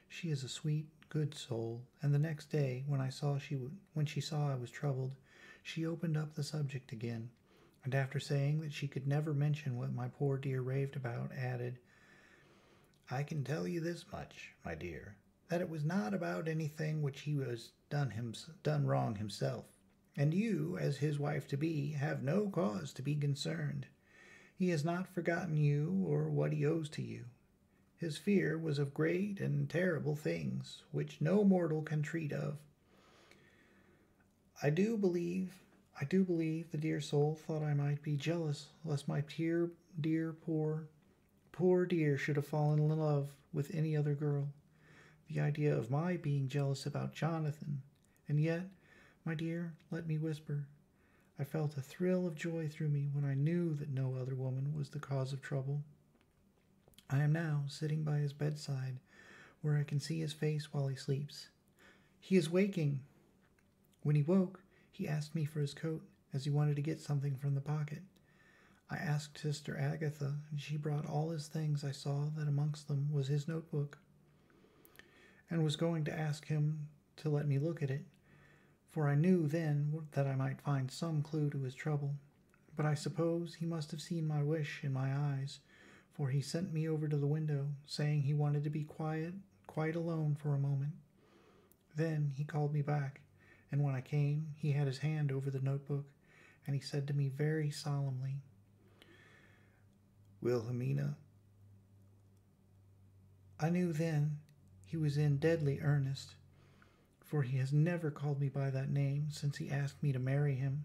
She is a sweet, good soul, and the next day, when she saw I was troubled, she opened up the subject again, and after saying that she could never mention what my poor dear raved about, added, "I can tell you this much, my dear, that it was not about anything which he was done wrong himself, and you, as his wife-to-be, have no cause to be concerned. He has not forgotten you or what he owes to you. His fear was of great and terrible things, which no mortal can treat of. I do believe, I do believe the dear soul thought I might be jealous lest my poor dear should have fallen in love with any other girl. The idea of my being jealous about Jonathan. And yet, my dear, let me whisper, I felt a thrill of joy through me when I knew that no other woman was the cause of trouble. I am now sitting by his bedside, where I can see his face while he sleeps. He is waking. When he woke, he asked me for his coat, as he wanted to get something from the pocket. I asked Sister Agatha, and she brought all his things. I saw that amongst them was his notebook, and was going to ask him to let me look at it, for I knew then that I might find some clue to his trouble. But I suppose he must have seen my wish in my eyes, for he sent me over to the window, saying he wanted to be quite alone for a moment. Then he called me back, and when I came, he had his hand over the notebook, and he said to me very solemnly, Wilhelmina. I knew then he was in deadly earnest, for he has never called me by that name since he asked me to marry him.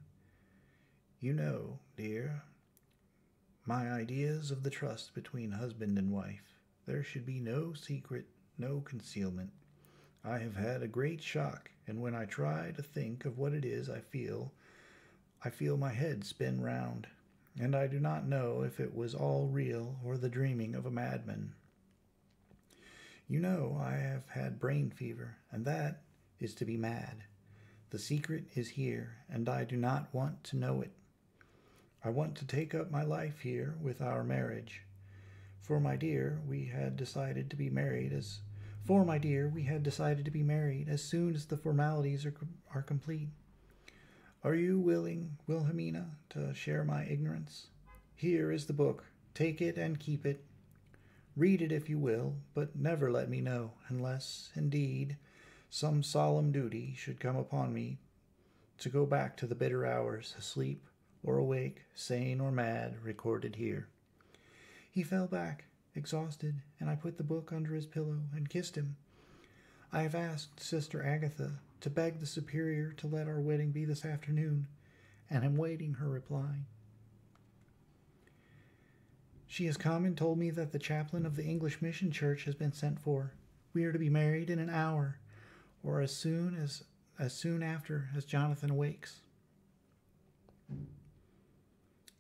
You know, dear, my ideas of the trust between husband and wife. There should be no secret, no concealment. I have had a great shock, and when I try to think of what it is I feel my head spin round, and I do not know if it was all real or the dreaming of a madman. You know I have had brain fever, and that is to be mad. The secret is here, and I do not want to know it. I want to take up my life here with our marriage. For my dear, we had decided to be married as soon as the formalities are complete. Are you willing, Wilhelmina, to share my ignorance? Here is the book. Take it and keep it. Read it if you will, but never let me know, unless, indeed, some solemn duty should come upon me to go back to the bitter hours, asleep or awake, sane or mad, recorded here. He fell back, exhausted, and I put the book under his pillow and kissed him. I have asked Sister Agatha to beg the Superior to let our wedding be this afternoon, and am waiting her reply. She has come and told me that the chaplain of the English Mission Church has been sent for. We are to be married in an hour, or as soon after as Jonathan awakes.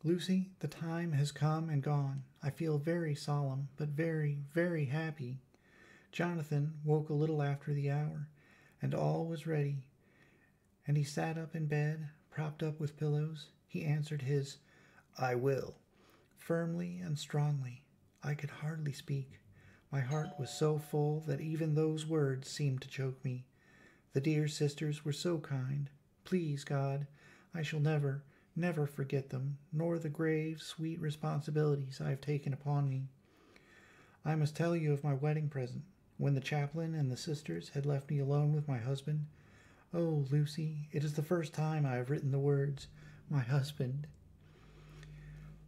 Lucy, the time has come and gone. I feel very solemn, but very, very happy. Jonathan woke a little after the hour, and all was ready, and he sat up in bed, propped up with pillows. He answered his, I will, firmly and strongly. I could hardly speak. My heart was so full that even those words seemed to choke me. The dear sisters were so kind. Please, God, I shall never, never forget them, nor the grave, sweet responsibilities I have taken upon me. I must tell you of my wedding present. When the chaplain and the sisters had left me alone with my husband, oh, Lucy, it is the first time I have written the words, my husband.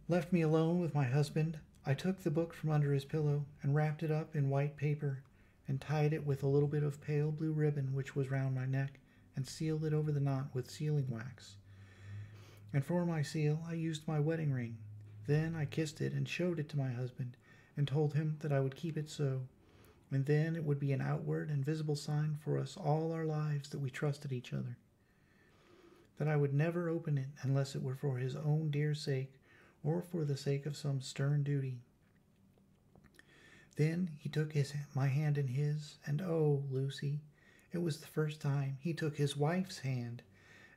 Left me alone with my husband, I took the book from under his pillow and wrapped it up in white paper and tied it with a little bit of pale blue ribbon which was round my neck and sealed it over the knot with sealing wax. And for my seal I used my wedding ring. Then I kissed it and showed it to my husband and told him that I would keep it so. And then it would be an outward and visible sign for us all our lives that we trusted each other. That I would never open it unless it were for his own dear sake or for the sake of some stern duty. Then he took my hand in his, and oh, Lucy, it was the first time he took his wife's hand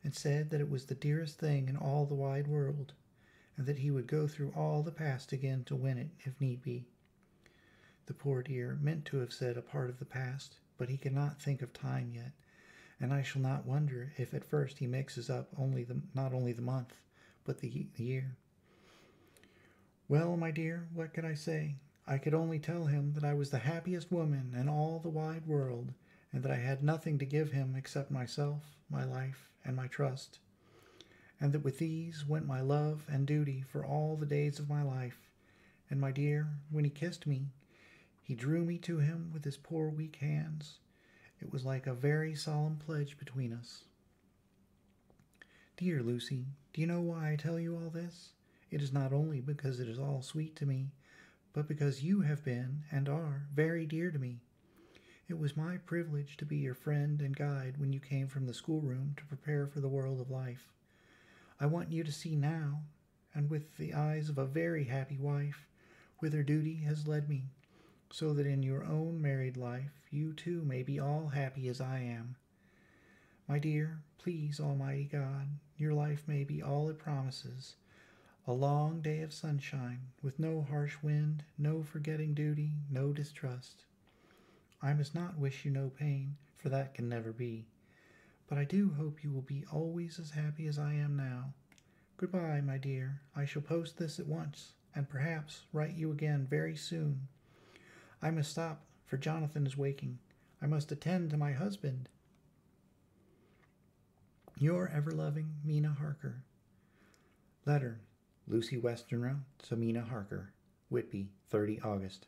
and said that it was the dearest thing in all the wide world, and that he would go through all the past again to win it if need be. The poor dear meant to have said a part of the past, but he cannot think of time yet, and I shall not wonder if at first he mixes up not only the month, but the year. Well, my dear, what could I say? I could only tell him that I was the happiest woman in all the wide world, and that I had nothing to give him except myself, my life, and my trust. and that with these went my love and duty for all the days of my life. And my dear, when he kissed me, he drew me to him with his poor weak hands. It was like a very solemn pledge between us. Dear Lucy, do you know why I tell you all this? It is not only because it is all sweet to me, but because you have been and are very dear to me. It was my privilege to be your friend and guide when you came from the schoolroom to prepare for the world of life. I want you to see now, and with the eyes of a very happy wife, whither duty has led me, so that in your own married life you too may be all happy as I am. My dear, please, Almighty God, your life may be all it promises, a long day of sunshine, with no harsh wind, no forgetting duty, no distrust. I must not wish you no pain, for that can never be. But I do hope you will be always as happy as I am now. Goodbye, my dear. I shall post this at once, and perhaps write you again very soon. I must stop, for Jonathan is waking. I must attend to my husband. Your ever-loving Mina Harker. Letter, Lucy Westenra to Mina Harker, Whitby, 30 August.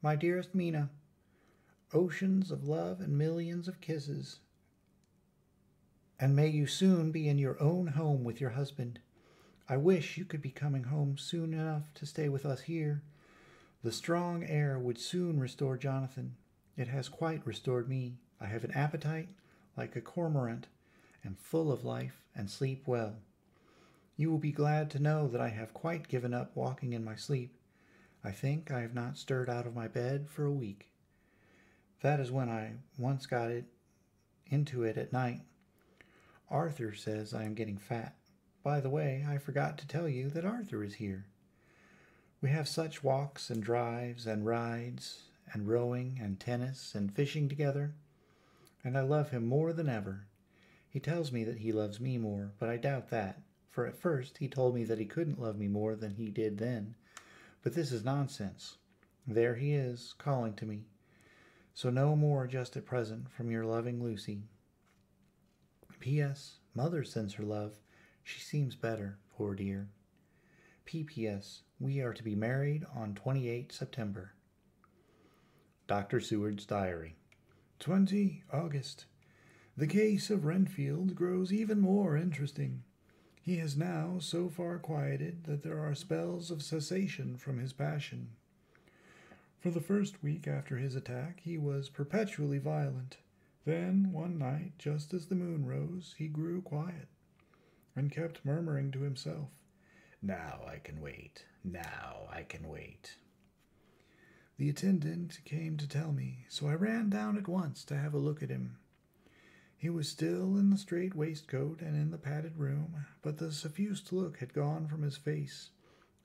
My dearest Mina, oceans of love and millions of kisses, and may you soon be in your own home with your husband. I wish you could be coming home soon enough to stay with us here. The strong air would soon restore Jonathan. It has quite restored me. I have an appetite like a cormorant, and full of life, and sleep well. You will be glad to know that I have quite given up walking in my sleep. I think I have not stirred out of my bed for a week. That is when I once got into it at night. Arthur says I am getting fat. By the way, I forgot to tell you that Arthur is here. We have such walks and drives and rides and rowing and tennis and fishing together, and I love him more than ever. He tells me that he loves me more, but I doubt that, for at first he told me that he couldn't love me more than he did then. But this is nonsense. There he is, calling to me. So no more just at present from your loving Lucy. P.S. Mother sends her love. She seems better, poor dear. P.P.S. We are to be married on 28 September. Dr. Seward's Diary. 20 August. The case of Renfield grows even more interesting. He has now so far quieted that there are spells of cessation from his passion. For the first week after his attack, he was perpetually violent. Then, one night, just as the moon rose, he grew quiet, and kept murmuring to himself, "Now I can wait. Now I can wait." The attendant came to tell me, so I ran down at once to have a look at him. He was still in the strait waistcoat and in the padded room, but the suffused look had gone from his face,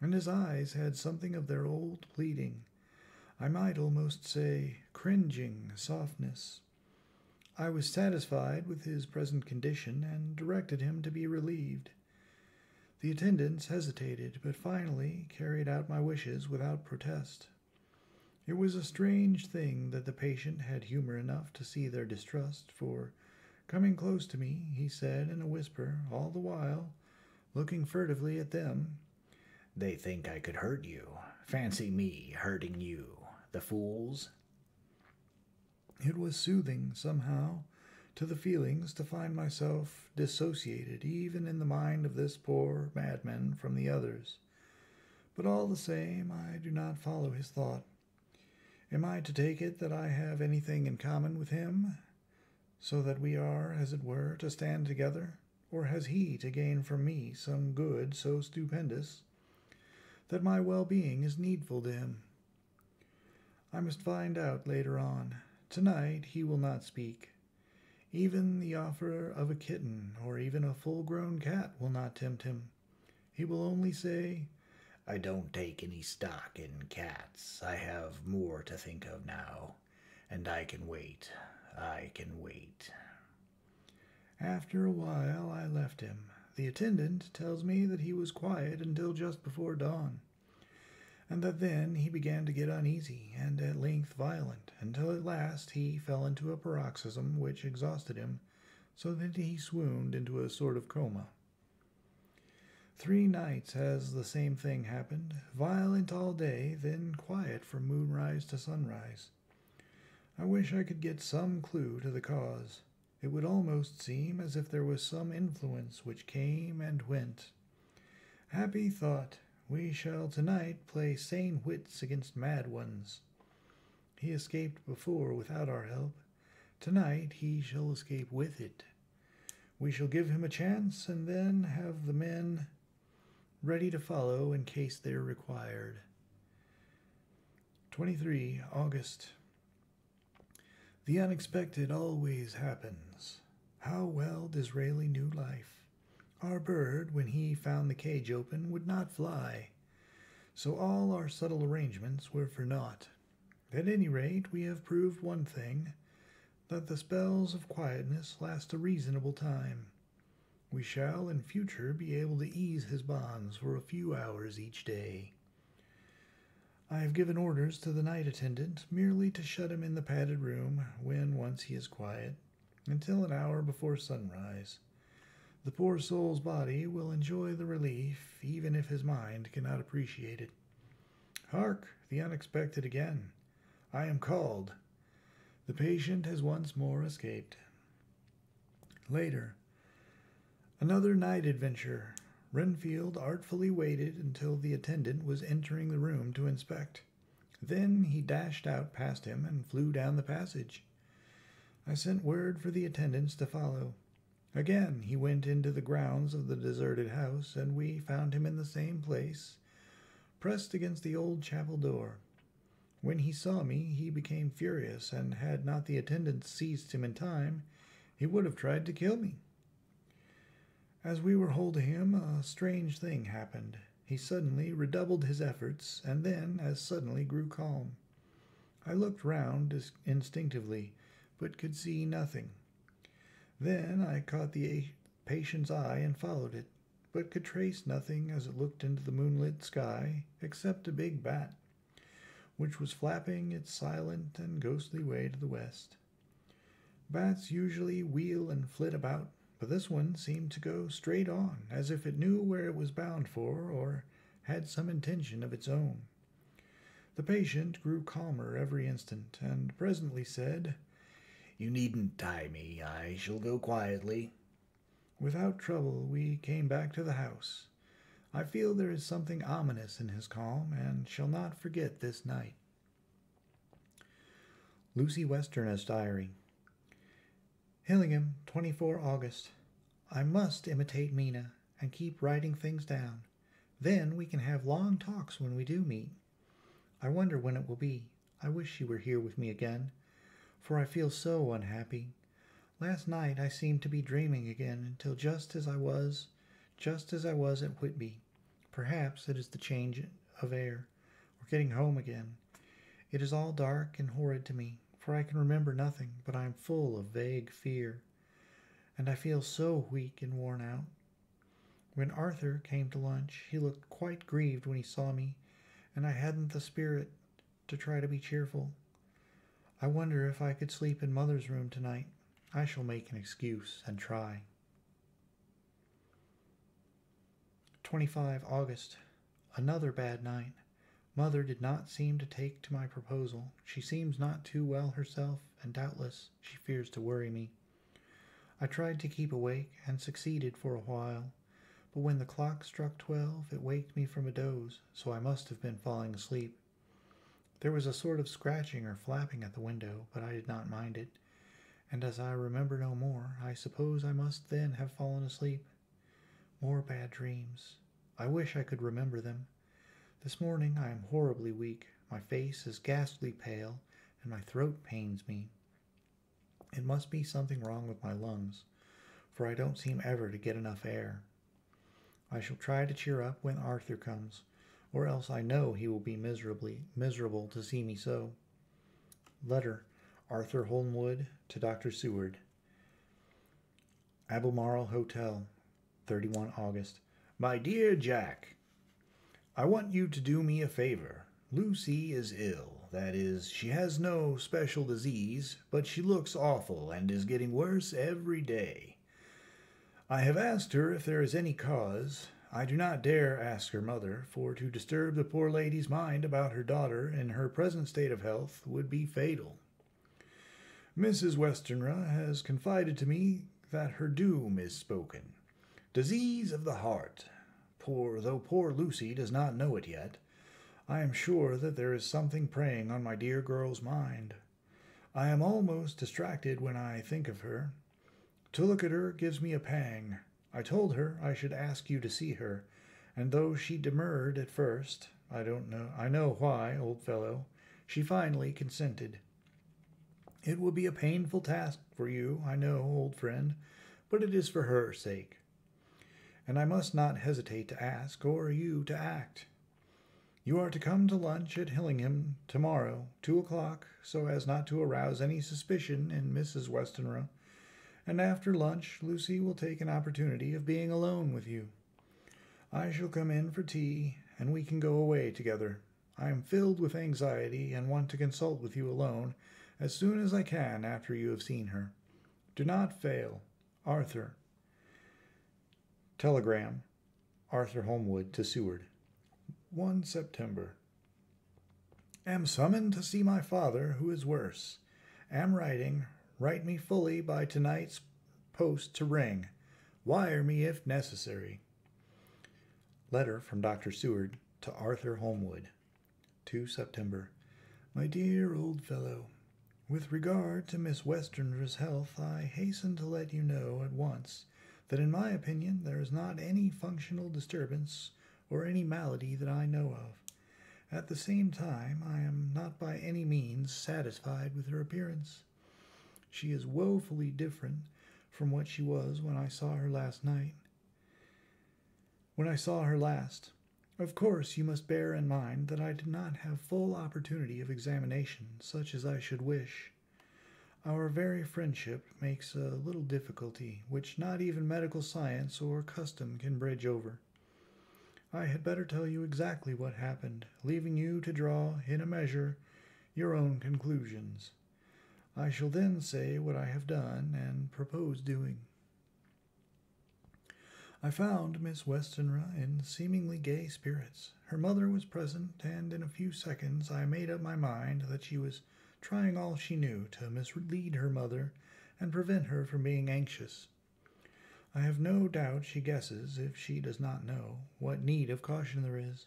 and his eyes had something of their old pleading, I might almost say cringing, softness. I was satisfied with his present condition and directed him to be relieved. The attendants hesitated, but finally carried out my wishes without protest. It was a strange thing that the patient had humor enough to see their distrust, for, coming close to me, he said in a whisper, all the while looking furtively at them, "They think I could hurt you. Fancy me hurting you, the fools." It was soothing, somehow, to the feelings to find myself dissociated even in the mind of this poor madman from the others. But all the same, I do not follow his thought. Am I to take it that I have anything in common with him, so that we are, as it were, to stand together? Or has he to gain from me some good so stupendous that my well-being is needful to him? I must find out later on. Tonight he will not speak. Even the offer of a kitten or even a full-grown cat will not tempt him. He will only say, "I don't take any stock in cats. I have more to think of now, and I can wait. I can wait." After a while I left him. The attendant tells me that he was quiet until just before dawn, and that then he began to get uneasy and at length violent, until at last he fell into a paroxysm which exhausted him, so that he swooned into a sort of coma. 3 nights has the same thing happened, violent all day, then quiet from moonrise to sunrise. I wish I could get some clue to the cause. It would almost seem as if there was some influence which came and went. Happy thought, we shall tonight play sane wits against mad ones. He escaped before without our help. Tonight he shall escape with it. We shall give him a chance, and then have the men ready to follow in case they are required. 23 August. The unexpected always happens. How well Disraeli knew life. Our bird, when he found the cage open, would not fly, so all our subtle arrangements were for naught. At any rate, we have proved one thing, that the spells of quietness last a reasonable time. We shall in future be able to ease his bonds for a few hours each day. I have given orders to the night attendant merely to shut him in the padded room when once he is quiet, until an hour before sunrise. The poor soul's body will enjoy the relief, even if his mind cannot appreciate it. Hark! The unexpected again. I am called. The patient has once more escaped. Later. Another night adventure. Renfield artfully waited until the attendant was entering the room to inspect. Then he dashed out past him and flew down the passage. I sent word for the attendants to follow. Again he went into the grounds of the deserted house, and we found him in the same place, pressed against the old chapel door. When he saw me, he became furious, and had not the attendants seized him in time, he would have tried to kill me. As we were holding him, a strange thing happened. He suddenly redoubled his efforts, and then as suddenly grew calm. I looked round instinctively, but could see nothing. Then I caught the patient's eye and followed it, but could trace nothing as it looked into the moonlit sky, except a big bat, which was flapping its silent and ghostly way to the west. Bats usually wheel and flit about, but this one seemed to go straight on, as if it knew where it was bound for, or had some intention of its own. The patient grew calmer every instant, and presently said, "You needn't tie me. I shall go quietly." Without trouble, we came back to the house. I feel there is something ominous in his calm, and shall not forget this night. Lucy Westerner's Diary. Hillingham, 24 August. I must imitate Mina and keep writing things down. Then we can have long talks when we do meet. I wonder when it will be. I wish she were here with me again, for I feel so unhappy. Last night I seemed to be dreaming again until just as I was at Whitby. Perhaps it is the change of air, or getting home again. It is all dark and horrid to me, for I can remember nothing, but I am full of vague fear, and I feel so weak and worn out. When Arthur came to lunch, he looked quite grieved when he saw me, and I hadn't the spirit to try to be cheerful. I wonder if I could sleep in Mother's room tonight. I shall make an excuse and try. 25 August. Another bad night. Mother did not seem to take to my proposal. She seems not too well herself, and doubtless she fears to worry me. I tried to keep awake, and succeeded for a while, but when the clock struck 12, it waked me from a doze, so I must have been falling asleep. There was a sort of scratching or flapping at the window, but I did not mind it, and as I remember no more, I suppose I must then have fallen asleep. More bad dreams. I wish I could remember them. This morning I am horribly weak. My face is ghastly pale, and my throat pains me. It must be something wrong with my lungs, for I don't seem ever to get enough air. I shall try to cheer up when Arthur comes, or else I know he will be miserable to see me so. Letter, Arthur Holmwood to Dr. Seward. Albemarle Hotel, 31 August. My dear Jack, I want you to do me a favor. Lucy is ill. That is, she has no special disease, but she looks awful and is getting worse every day. I have asked her if there is any cause. I do not dare ask her mother, for to disturb the poor lady's mind about her daughter in her present state of health would be fatal. Mrs. Westenra has confided to me that her doom is spoken. Disease of the heart. Though poor Lucy does not know it yet, I am sure that there is something preying on my dear girl's mind. I am almost distracted when I think of her. To look at her gives me a pang. I told her I should ask you to see her, and though she demurred at first, I know why, old fellow, she finally consented. It will be a painful task for you, I know, old friend, but it is for her sake. And I must not hesitate to ask, or you to act. You are to come to lunch at Hillingham tomorrow, 2 o'clock, so as not to arouse any suspicion in Mrs. Westenra, and after lunch Lucy will take an opportunity of being alone with you. I shall come in for tea, and we can go away together. I am filled with anxiety and want to consult with you alone as soon as I can after you have seen her. Do not fail. Arthur. Telegram. Arthur Holmwood to Seward. 1 September. Am summoned to see my father, who is worse. Am writing. Write me fully by tonight's post to ring. Wire me if necessary. Letter from Dr. Seward to Arthur Holmwood. 2 September. My dear old fellow, with regard to Miss Western's health, I hasten to let you know at once that in my opinion there is not any functional disturbance or any malady that I know of. At the same time, I am not by any means satisfied with her appearance. She is woefully different from what she was when I saw her last night. When I saw her last, of course you must bear in mind that I did not have full opportunity of examination, such as I should wish. Our very friendship makes a little difficulty, which not even medical science or custom can bridge over. I had better tell you exactly what happened, leaving you to draw, in a measure, your own conclusions. I shall then say what I have done and propose doing. I found Miss Westenra in seemingly gay spirits. Her mother was present, and in a few seconds I made up my mind that she was trying all she knew to mislead her mother and prevent her from being anxious. I have no doubt she guesses, if she does not know, what need of caution there is.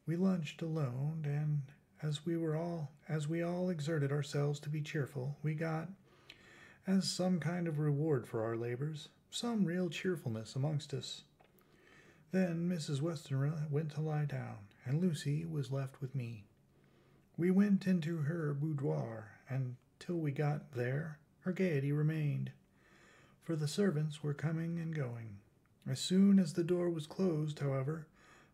We lunched alone, and as we all exerted ourselves to be cheerful, we got, as some kind of reward for our labors, some real cheerfulness amongst us. Then Mrs. Westenra went to lie down, and Lucy was left with me. We went into her boudoir, and till we got there, her gaiety remained, for the servants were coming and going. As soon as the door was closed, however,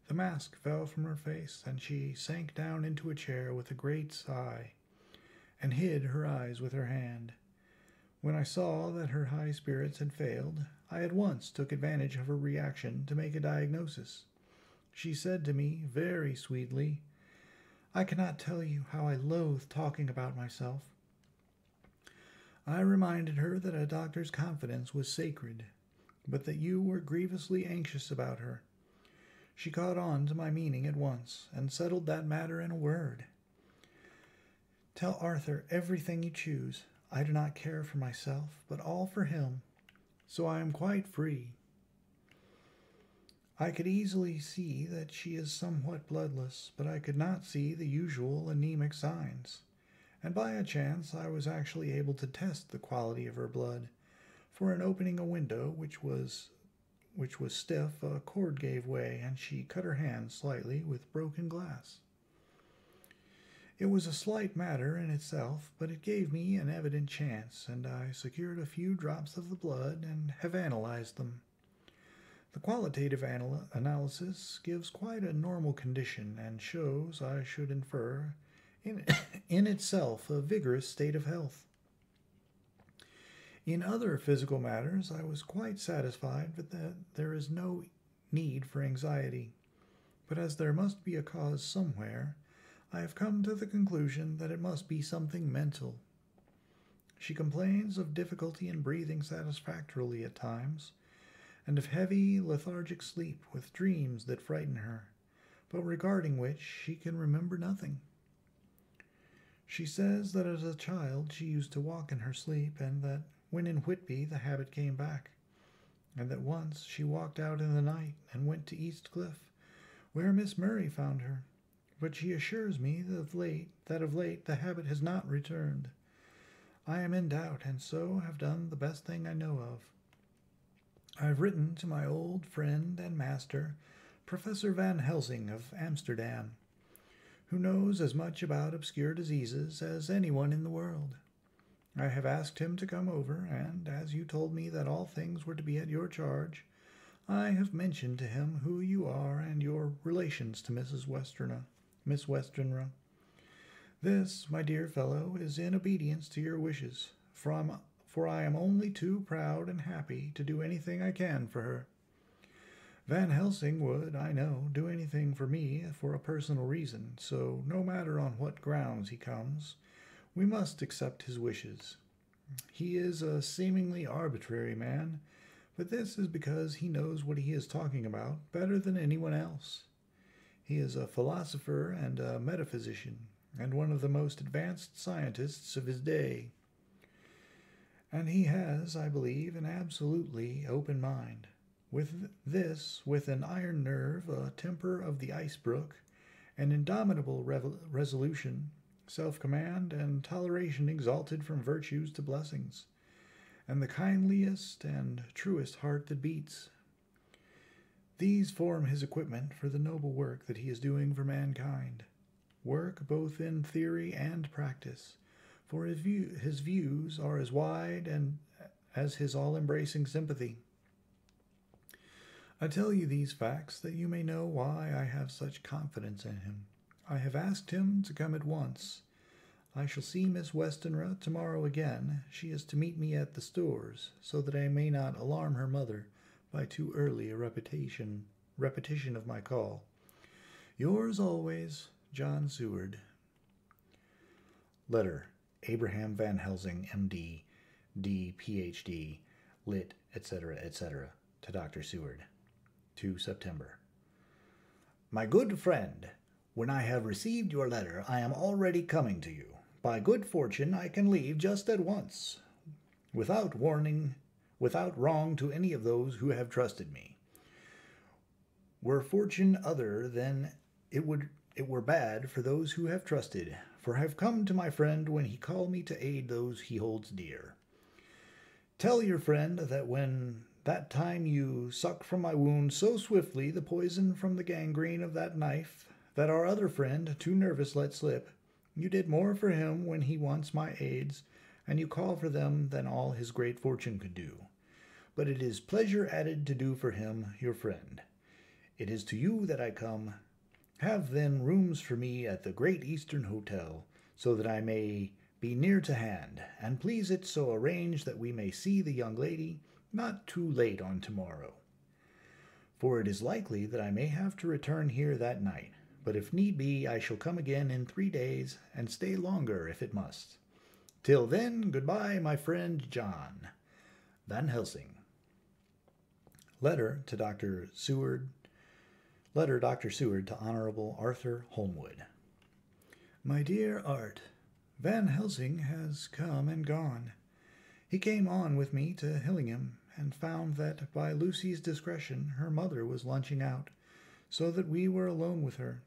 the mask fell from her face, and she sank down into a chair with a great sigh, and hid her eyes with her hand. When I saw that her high spirits had failed, I at once took advantage of her reaction to make a diagnosis. She said to me, very sweetly, "I cannot tell you how I loathe talking about myself." I reminded her that a doctor's confidence was sacred, but that you were grievously anxious about her. She caught on to my meaning at once, and settled that matter in a word. "Tell Arthur everything you choose. I do not care for myself, but all for him, so I am quite free." I could easily see that she is somewhat bloodless, but I could not see the usual anemic signs, and by a chance I was actually able to test the quality of her blood, for in opening a window which was stiff, a cord gave way, and she cut her hand slightly with broken glass. It was a slight matter in itself, but it gave me an evident chance, and I secured a few drops of the blood and have analyzed them. The qualitative analysis gives quite a normal condition and shows, I should infer, in itself a vigorous state of health. In other physical matters, I was quite satisfied that there is no need for anxiety, but as there must be a cause somewhere, I have come to the conclusion that it must be something mental. She complains of difficulty in breathing satisfactorily at times, and of heavy, lethargic sleep with dreams that frighten her, but regarding which she can remember nothing. She says that as a child she used to walk in her sleep, and that when in Whitby the habit came back, and that once she walked out in the night and went to East Cliff, where Miss Murray found her, but she assures me that of late the habit has not returned. I am in doubt, and so have done the best thing I know of. I have written to my old friend and master, Professor Van Helsing of Amsterdam, who knows as much about obscure diseases as anyone in the world. I have asked him to come over, and as you told me that all things were to be at your charge, I have mentioned to him who you are and your relations to Miss Westenra. This, my dear fellow, is in obedience to your wishes, for I am only too proud and happy to do anything I can for her. Van Helsing would, I know, do anything for me for a personal reason, so no matter on what grounds he comes, we must accept his wishes. He is a seemingly arbitrary man, but this is because he knows what he is talking about better than anyone else. He is a philosopher and a metaphysician, and one of the most advanced scientists of his day. And he has, I believe, an absolutely open mind. With an iron nerve, a temper of the ice brook, an indomitable resolution, self-command, and toleration exalted from virtues to blessings, and the kindliest and truest heart that beats. These form his equipment for the noble work that he is doing for mankind, work both in theory and practice, for his views are as wide as his all-embracing sympathy. I tell you these facts that you may know why I have such confidence in him. I have asked him to come at once. I shall see Miss Westenra tomorrow again. She is to meet me at the stores, so that I may not alarm her mother by too early a repetition of my call. Yours always, John Seward. Letter, Abraham Van Helsing, M.D., D. Ph.D., Lit., etc., etc., to Dr. Seward. 2 September. My good friend, when I have received your letter, I am already coming to you. By good fortune, I can leave just at once, without warning, without wrong to any of those who have trusted me. Were fortune other, then it were bad for those who have trusted, for I have come to my friend when he called me to aid those he holds dear. Tell your friend that when that time you sucked from my wound so swiftly the poison from the gangrene of that knife that our other friend, too nervous, let slip, you did more for him when he wants my aids, and you call for them than all his great fortune could do. But it is pleasure added to do for him, your friend. It is to you that I come. Have then rooms for me at the Great Eastern Hotel, so that I may be near to hand, and please it so arrange that we may see the young lady not too late on tomorrow. For it is likely that I may have to return here that night, but if need be, I shall come again in 3 days, and stay longer if it must. Till then, goodbye, my friend John. Van Helsing. Letter Dr. Seward to Honorable Arthur Holmwood. My dear Art, Van Helsing has come and gone. He came on with me to Hillingham, and found that by Lucy's discretion her mother was lunching out, so that we were alone with her.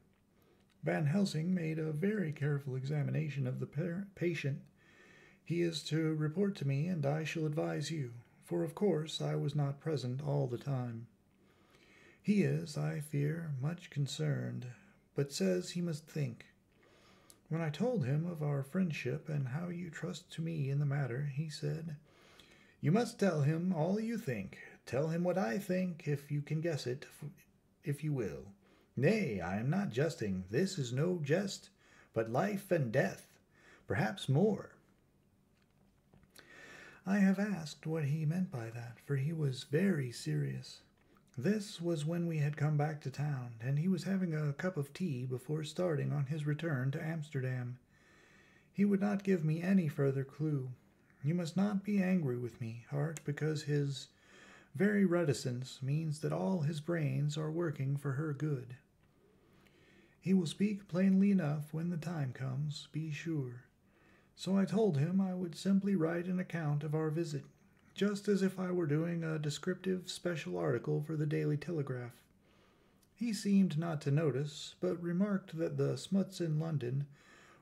Van Helsing made a very careful examination of the patient. He is to report to me, and I shall advise you, for of course I was not present all the time. He is, I fear, much concerned, but says he must think. When I told him of our friendship and how you trust to me in the matter, he said, "You must tell him all you think. Tell him what I think, if you can guess it, if you will. Nay, I am not jesting. This is no jest, but life and death, perhaps more." I have asked what he meant by that, for he was very serious. This was when we had come back to town, and he was having a cup of tea before starting on his return to Amsterdam. He would not give me any further clue. You must not be angry with me, Hart, because his very reticence means that all his brains are working for her good. He will speak plainly enough when the time comes, be sure. So I told him I would simply write an account of our visit, just as if I were doing a descriptive special article for the Daily Telegraph. He seemed not to notice, but remarked that the smuts in London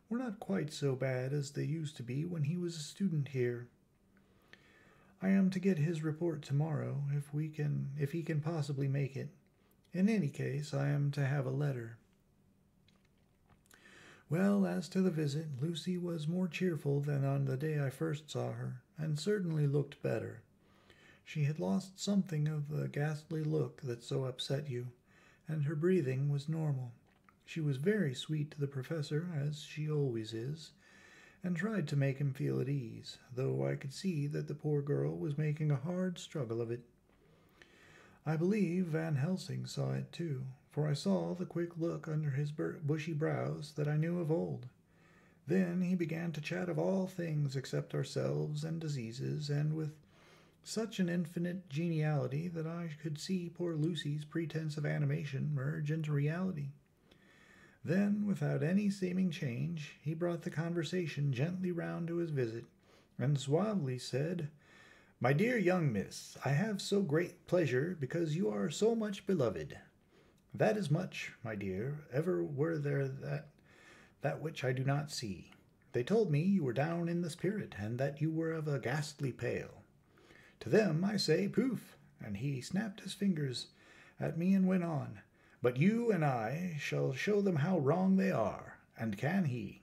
were not quite so bad as they used to be when he was a student here. I am to get his report tomorrow, if he can possibly make it. In any case, I am to have a letter. Well, as to the visit, Lucy was more cheerful than on the day I first saw her, and certainly looked better. She had lost something of the ghastly look that so upset you, and her breathing was normal. She was very sweet to the professor, as she always is, and tried to make him feel at ease, though I could see that the poor girl was making a hard struggle of it. I believe Van Helsing saw it too, for I saw the quick look under his bushy brows that I knew of old. Then he began to chat of all things except ourselves and diseases, and with such an infinite geniality that I could see poor Lucy's pretense of animation merge into reality. Then, without any seeming change, he brought the conversation gently round to his visit, and suavely said, "My dear young miss, I have so great pleasure because you are so much beloved. That is much, my dear, ever were there that which I do not see. They told me you were down in the spirit, and that you were of a ghastly pale. To them I say, poof!" And he snapped his fingers at me and went on, "But you and I shall show them how wrong they are, and can he?"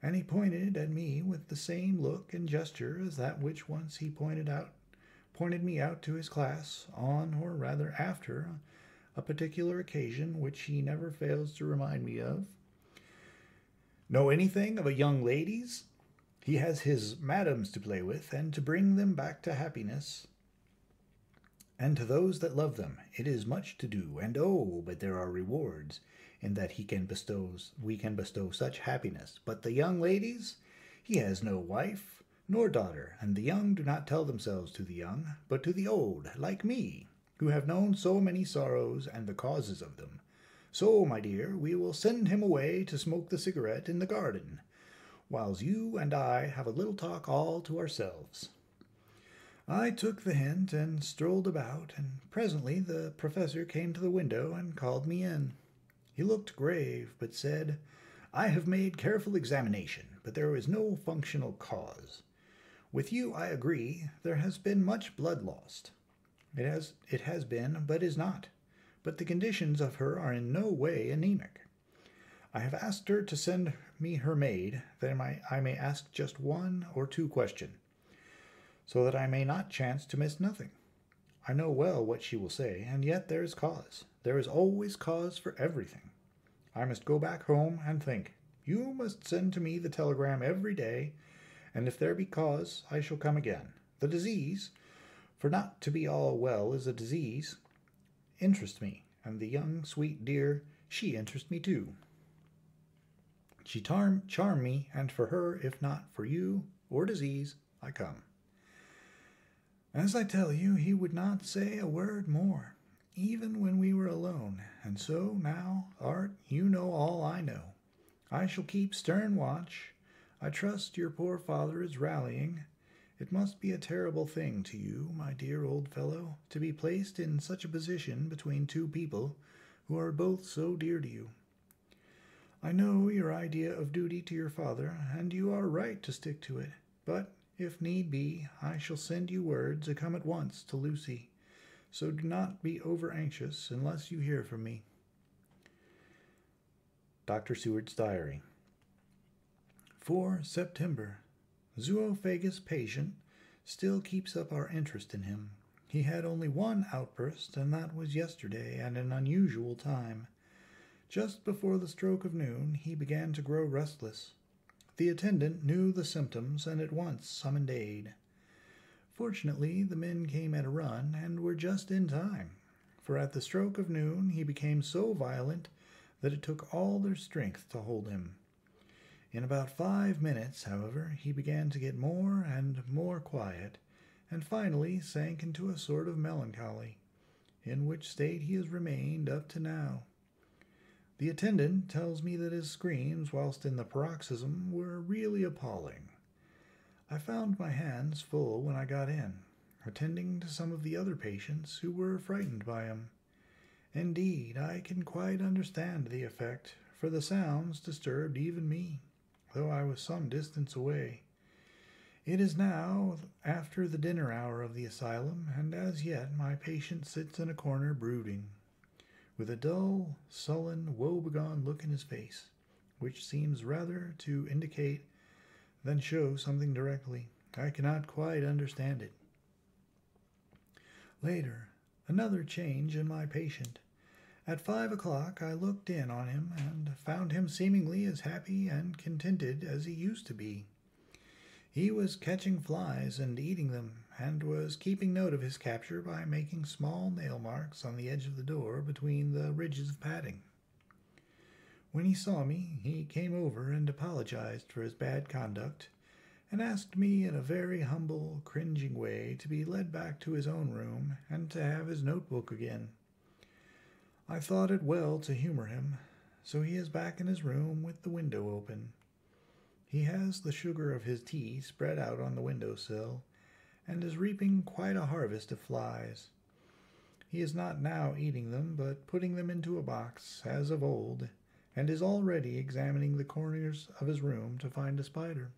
And he pointed at me with the same look and gesture as that which once he pointed me out to his class, on, or rather after, a particular occasion which he never fails to remind me of. "Know anything of a young lady's? He has his madams to play with, and to bring them back to happiness. And to those that love them, it is much to do, and oh, but there are rewards, in that we can bestow such happiness. But the young ladies, he has no wife nor daughter, and the young do not tell themselves to the young, but to the old, like me, who have known so many sorrows and the causes of them. So, my dear, we will send him away to smoke the cigarette in the garden, whiles you and I have a little talk all to ourselves." I took the hint and strolled about, and presently the professor came to the window and called me in. He looked grave, but said, "I have made careful examination, but there is no functional cause. With you I agree, there has been much blood lost. It has been, but is not. But the conditions of her are in no way anemic. I have asked her to send me her maid, that I may ask just one or two questions, so that I may not chance to miss nothing. I know well what she will say, and yet there is cause. There is always cause for everything. I must go back home and think. You must send to me the telegram every day, and if there be cause, I shall come again. The disease, for not to be all well is a disease, interests me, and the young, sweet dear, she interests me too. She charm me, and for her, if not for you or disease, I come." As I tell you, he would not say a word more, even when we were alone, and so now, Art, you know all I know. I shall keep stern watch. I trust your poor father is rallying. It must be a terrible thing to you, my dear old fellow, to be placed in such a position between two people who are both so dear to you. I know your idea of duty to your father, and you are right to stick to it, but if need be, I shall send you word to come at once to Lucy, so do not be over-anxious unless you hear from me. Dr. Seward's Diary. 4 September. Zoophagous patient still keeps up our interest in him. He had only one outburst, and that was yesterday at an unusual time. Just before the stroke of noon, he began to grow restless. The attendant knew the symptoms and at once summoned aid. Fortunately, the men came at a run and were just in time, for at the stroke of noon he became so violent that it took all their strength to hold him. In about 5 minutes, however, he began to get more and more quiet, and finally sank into a sort of melancholy, in which state he has remained up to now. The attendant tells me that his screams whilst in the paroxysm were really appalling. I found my hands full when I got in, attending to some of the other patients who were frightened by him. Indeed, I can quite understand the effect, for the sounds disturbed even me, though I was some distance away. It is now after the dinner hour of the asylum, and as yet my patient sits in a corner brooding, with a dull, sullen, woe-begone look in his face, which seems rather to indicate than show something directly. I cannot quite understand it. Later, another change in my patient. At 5 o'clock I looked in on him and found him seemingly as happy and contented as he used to be. He was catching flies and eating them, and was keeping note of his capture by making small nail marks on the edge of the door between the ridges of padding. When he saw me, he came over and apologized for his bad conduct, and asked me in a very humble, cringing way to be led back to his own room and to have his notebook again. I thought it well to humor him, so he is back in his room with the window open. He has the sugar of his tea spread out on the window-sill, and is reaping quite a harvest of flies. He is not now eating them, but putting them into a box, as of old, and is already examining the corners of his room to find a spider.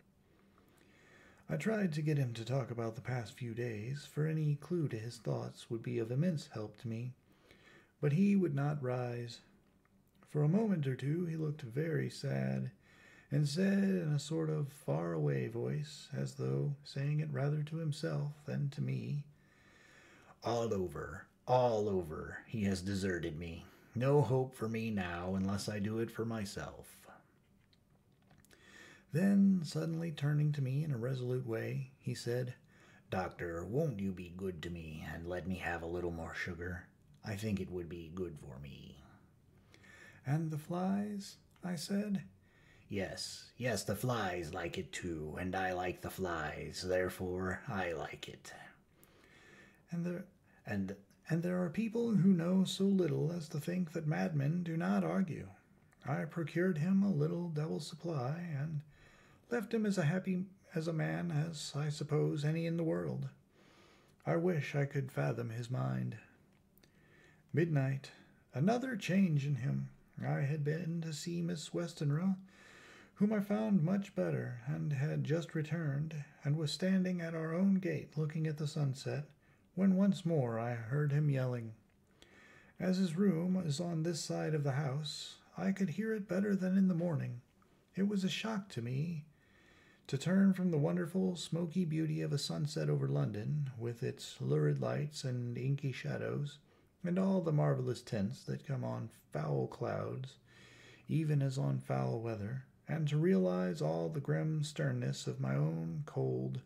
I tried to get him to talk about the past few days, for any clue to his thoughts would be of immense help to me, but he would not rise. For a moment or two he looked very sad, and said in a sort of far-away voice, as though saying it rather to himself than to me, All over, he has deserted me. No hope for me now unless I do it for myself. Then, suddenly turning to me in a resolute way, he said, Doctor, won't you be good to me and let me have a little more sugar? I think it would be good for me. And the flies? I said. Yes, the flies like it too, and I like the flies, therefore I like it. And there are people who know so little as to think that madmen do not argue. I procured him a little double supply, and left him as happy as a man as, I suppose, any in the world. I wish I could fathom his mind. Midnight. Another change in him. I had been to see Miss Westenra, whom I found much better, and had just returned, and was standing at our own gate looking at the sunset, when once more I heard him yelling. As his room is on this side of the house, I could hear it better than in the morning. It was a shock to me to turn from the wonderful smoky beauty of a sunset over London, with its lurid lights and inky shadows, and all the marvelous tints that come on foul clouds, even as on foul weather, and to realize all the grim sternness of my own cold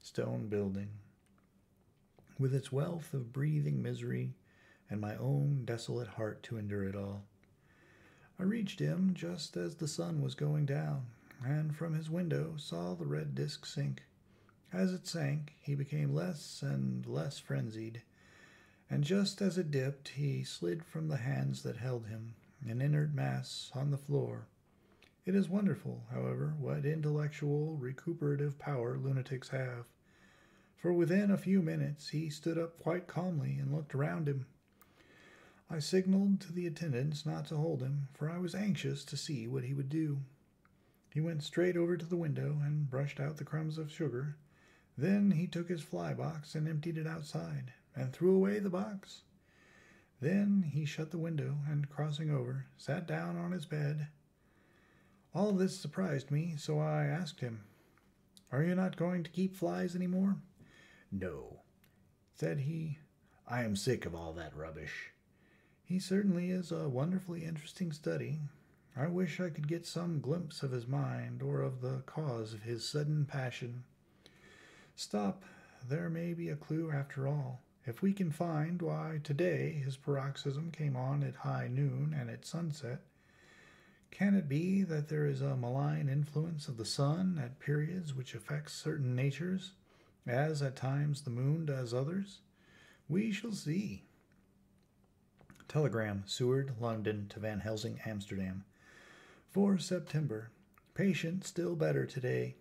stone building, with its wealth of breathing misery, and my own desolate heart to endure it all. I reached him just as the sun was going down, and from his window saw the red disk sink. As it sank, he became less and less frenzied, and just as it dipped, he slid from the hands that held him, an inert mass, on the floor. It is wonderful, however, what intellectual recuperative power lunatics have, for within a few minutes he stood up quite calmly and looked around him. I signaled to the attendants not to hold him, for I was anxious to see what he would do. He went straight over to the window and brushed out the crumbs of sugar. Then he took his fly box and emptied it outside, and threw away the box. Then he shut the window and, crossing over, sat down on his bed. All this surprised me, so I asked him, "Are you not going to keep flies any more?" "No," said he. "I am sick of all that rubbish." He certainly is a wonderfully interesting study. I wish I could get some glimpse of his mind, or of the cause of his sudden passion. Stop, there may be a clue after all. If we can find why today his paroxysm came on at high noon and at sunset, can it be that there is a malign influence of the sun at periods which affects certain natures, as at times the moon does others? We shall see. Telegram, Seward, London to Van Helsing, Amsterdam. 4 September. Patient still better today.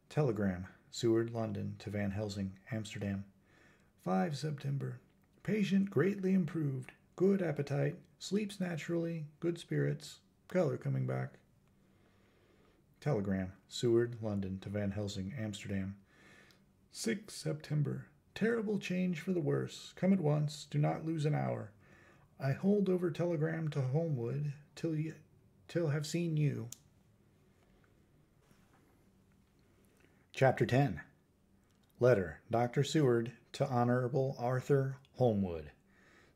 Telegram, Seward, London to Van Helsing, Amsterdam. 5 September. Patient greatly improved. Good appetite. Sleeps naturally. Good spirits. Color coming back. Telegram, Seward, London to Van Helsing, Amsterdam. 6 September. Terrible change for the worse. Come at once. Do not lose an hour. I hold over telegram to Holmwood till have seen you. Chapter 10. Letter, Dr. Seward to Honorable Arthur Holmwood.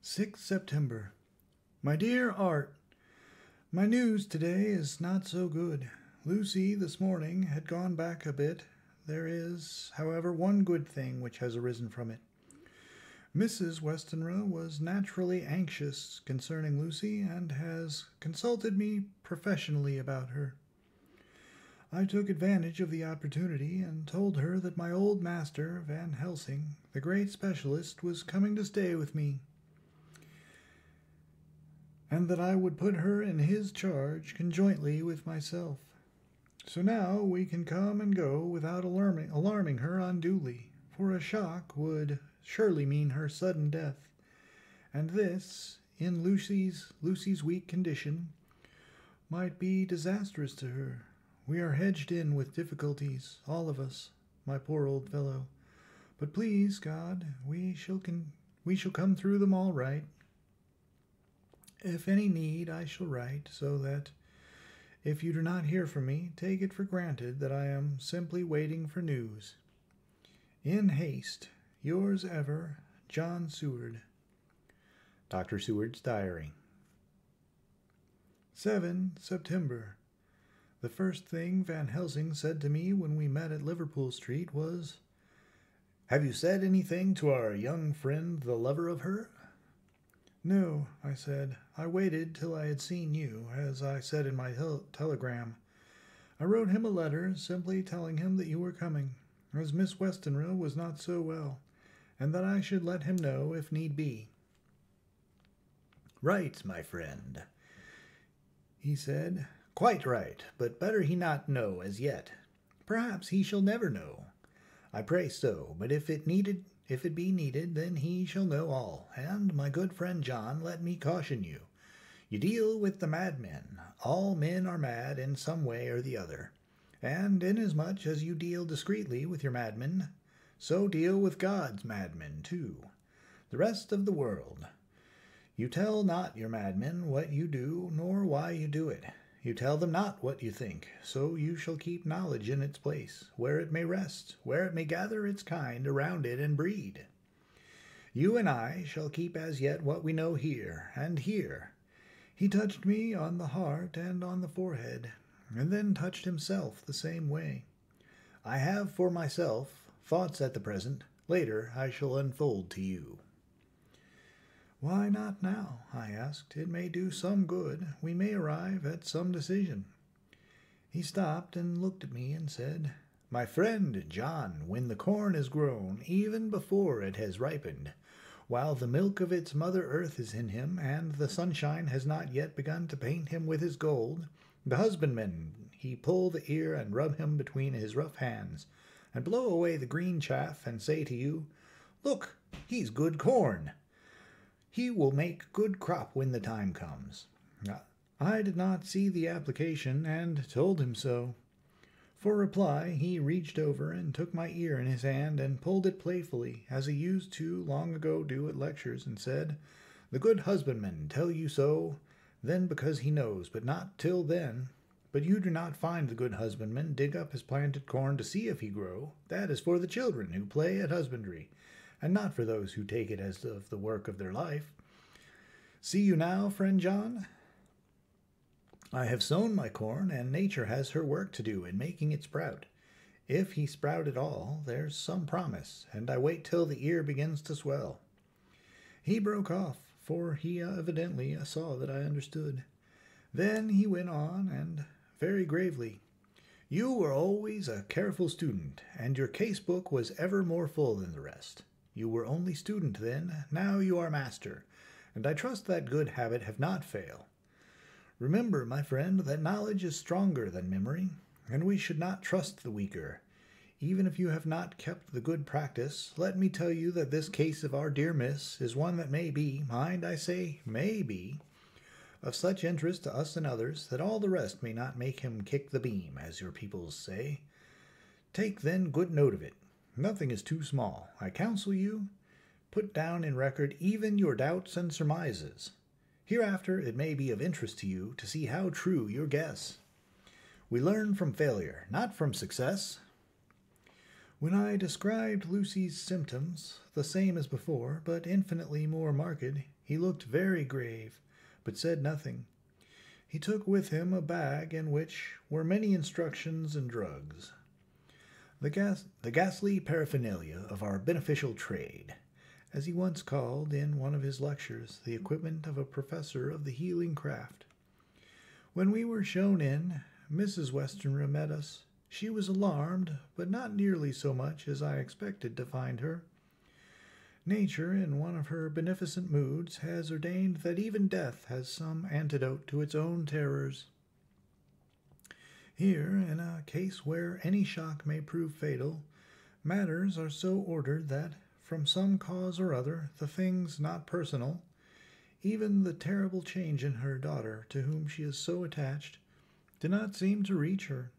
6 September. My dear Art, my news today is not so good. Lucy this morning had gone back a bit. There is, however, one good thing which has arisen from it. Mrs. Westenra was naturally anxious concerning Lucy and has consulted me professionally about her. I took advantage of the opportunity and told her that my old master, Van Helsing, the great specialist, was coming to stay with me, and that I would put her in his charge conjointly with myself. So now we can come and go without alarming her unduly, for a shock would surely mean her sudden death, and this, in Lucy's weak condition, might be disastrous to her. We are hedged in with difficulties, all of us, my poor old fellow, but please God, we shall come through them all right. If any need, I shall write, so that if you do not hear from me, take it for granted that I am simply waiting for news. In haste, yours ever, John Seward. Dr. Seward's Diary. 7 September. The first thing Van Helsing said to me when we met at Liverpool Street was, "Have you said anything to our young friend, the lover of her?" "No," I said. "I waited till I had seen you, as I said in my telegram. I wrote him a letter simply telling him that you were coming, as Miss Westenra was not so well, and that I should let him know if need be." "Right, my friend," he said. "Quite right, but better he not know as yet. Perhaps he shall never know. I pray so, but if it be needed, then he shall know all. And, my good friend John, let me caution you. You deal with the madmen. All men are mad in some way or the other. And inasmuch as you deal discreetly with your madmen, so deal with God's madmen too, the rest of the world. You tell not your madmen what you do, nor why you do it. You tell them not what you think, so you shall keep knowledge in its place, where it may rest, where it may gather its kind around it and breed. You and I shall keep as yet what we know here, and here." He touched me on the heart and on the forehead, and then touched himself the same way. "I have for myself thoughts at the present. Later I shall unfold to you." "Why not now?" I asked. "It may do some good. We may arrive at some decision." He stopped and looked at me and said, "My friend John, when the corn is grown, even before it has ripened, while the milk of its mother earth is in him, and the sunshine has not yet begun to paint him with his gold, the husbandman he pull the ear and rub him between his rough hands, and blow away the green chaff, and say to you, 'Look, he's good corn. He will make good crop when the time comes.' I did not see the application, and told him so. For reply, he reached over and took my ear in his hand and pulled it playfully, as he used to long ago do at lectures, and said, 'The good husbandman tell you so, then because he knows, but not till then. But you do not find the good husbandman dig up his planted corn to see if he grow. That is for the children who play at husbandry, and not for those who take it as of the work of their life. See you now, friend John? I have sown my corn, and nature has her work to do in making it sprout. If he sprout at all, there's some promise, and I wait till the ear begins to swell." He broke off, for he evidently saw that I understood. Then he went on, and very gravely, "You were always a careful student, and your case book was ever more full than the rest. You were only student then, now you are master, and I trust that good habit have not failed. Remember, my friend, that knowledge is stronger than memory, and we should not trust the weaker. Even if you have not kept the good practice, let me tell you that this case of our dear miss is one that may be, mind I say may be, of such interest to us and others, that all the rest may not make him kick the beam, as your peoples say. Take then good note of it. Nothing is too small. I counsel you, put down in record even your doubts and surmises. Hereafter it may be of interest to you to see how true your guess. We learn from failure, not from success." When I described Lucy's symptoms, the same as before, but infinitely more marked, he looked very grave, but said nothing. He took with him a bag in which were many instructions and drugs. The ghastly paraphernalia of our beneficial trade, as he once called in one of his lectures the equipment of a professor of the healing craft. When we were shown in, Mrs. Westenra met us. She was alarmed, but not nearly so much as I expected to find her. Nature, in one of her beneficent moods, has ordained that even death has some antidote to its own terrors. Here, in a case where any shock may prove fatal, matters are so ordered that, from some cause or other, the things not personal, even the terrible change in her daughter, to whom she is so attached, do not seem to reach her.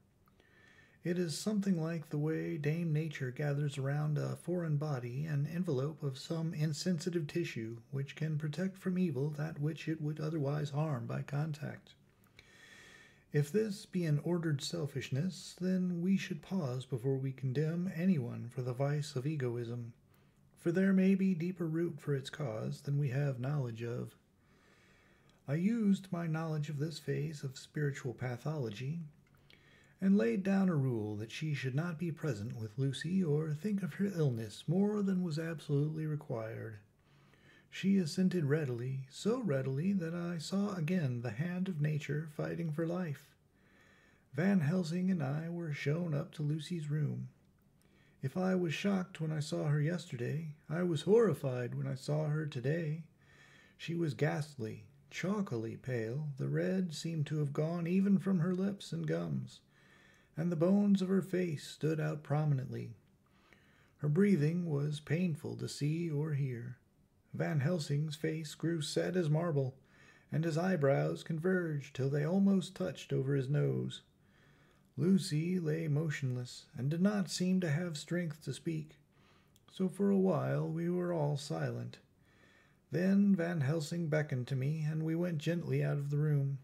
It is something like the way Dame Nature gathers around a foreign body an envelope of some insensitive tissue which can protect from evil that which it would otherwise harm by contact. If this be an ordered selfishness, then we should pause before we condemn anyone for the vice of egoism, for there may be deeper root for its cause than we have knowledge of. I used my knowledge of this phase of spiritual pathology, and laid down a rule that she should not be present with Lucy or think of her illness more than was absolutely required. She assented readily, so readily that I saw again the hand of nature fighting for life. Van Helsing and I were shown up to Lucy's room. If I was shocked when I saw her yesterday, I was horrified when I saw her today. She was ghastly, chalkily pale. The red seemed to have gone even from her lips and gums, and the bones of her face stood out prominently. Her breathing was painful to see or hear. Van Helsing's face grew set as marble, and his eyebrows converged till they almost touched over his nose. Lucy lay motionless, and did not seem to have strength to speak, so for a while we were all silent. Then Van Helsing beckoned to me, and we went gently out of the room.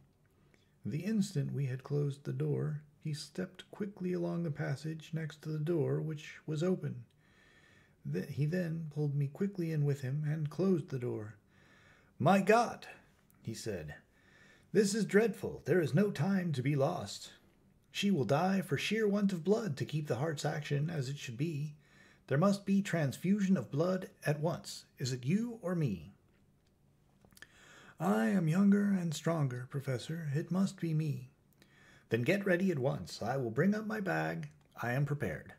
The instant we had closed the door, he stepped quickly along the passage next to the door, which was open. He then pulled me quickly in with him and closed the door. "My God," he said, "this is dreadful. There is no time to be lost. She will die for sheer want of blood to keep the heart's action as it should be. There must be transfusion of blood at once. Is it you or me?" "I am younger and stronger, Professor. It must be me." "Then get ready at once. I will bring up my bag. I am prepared."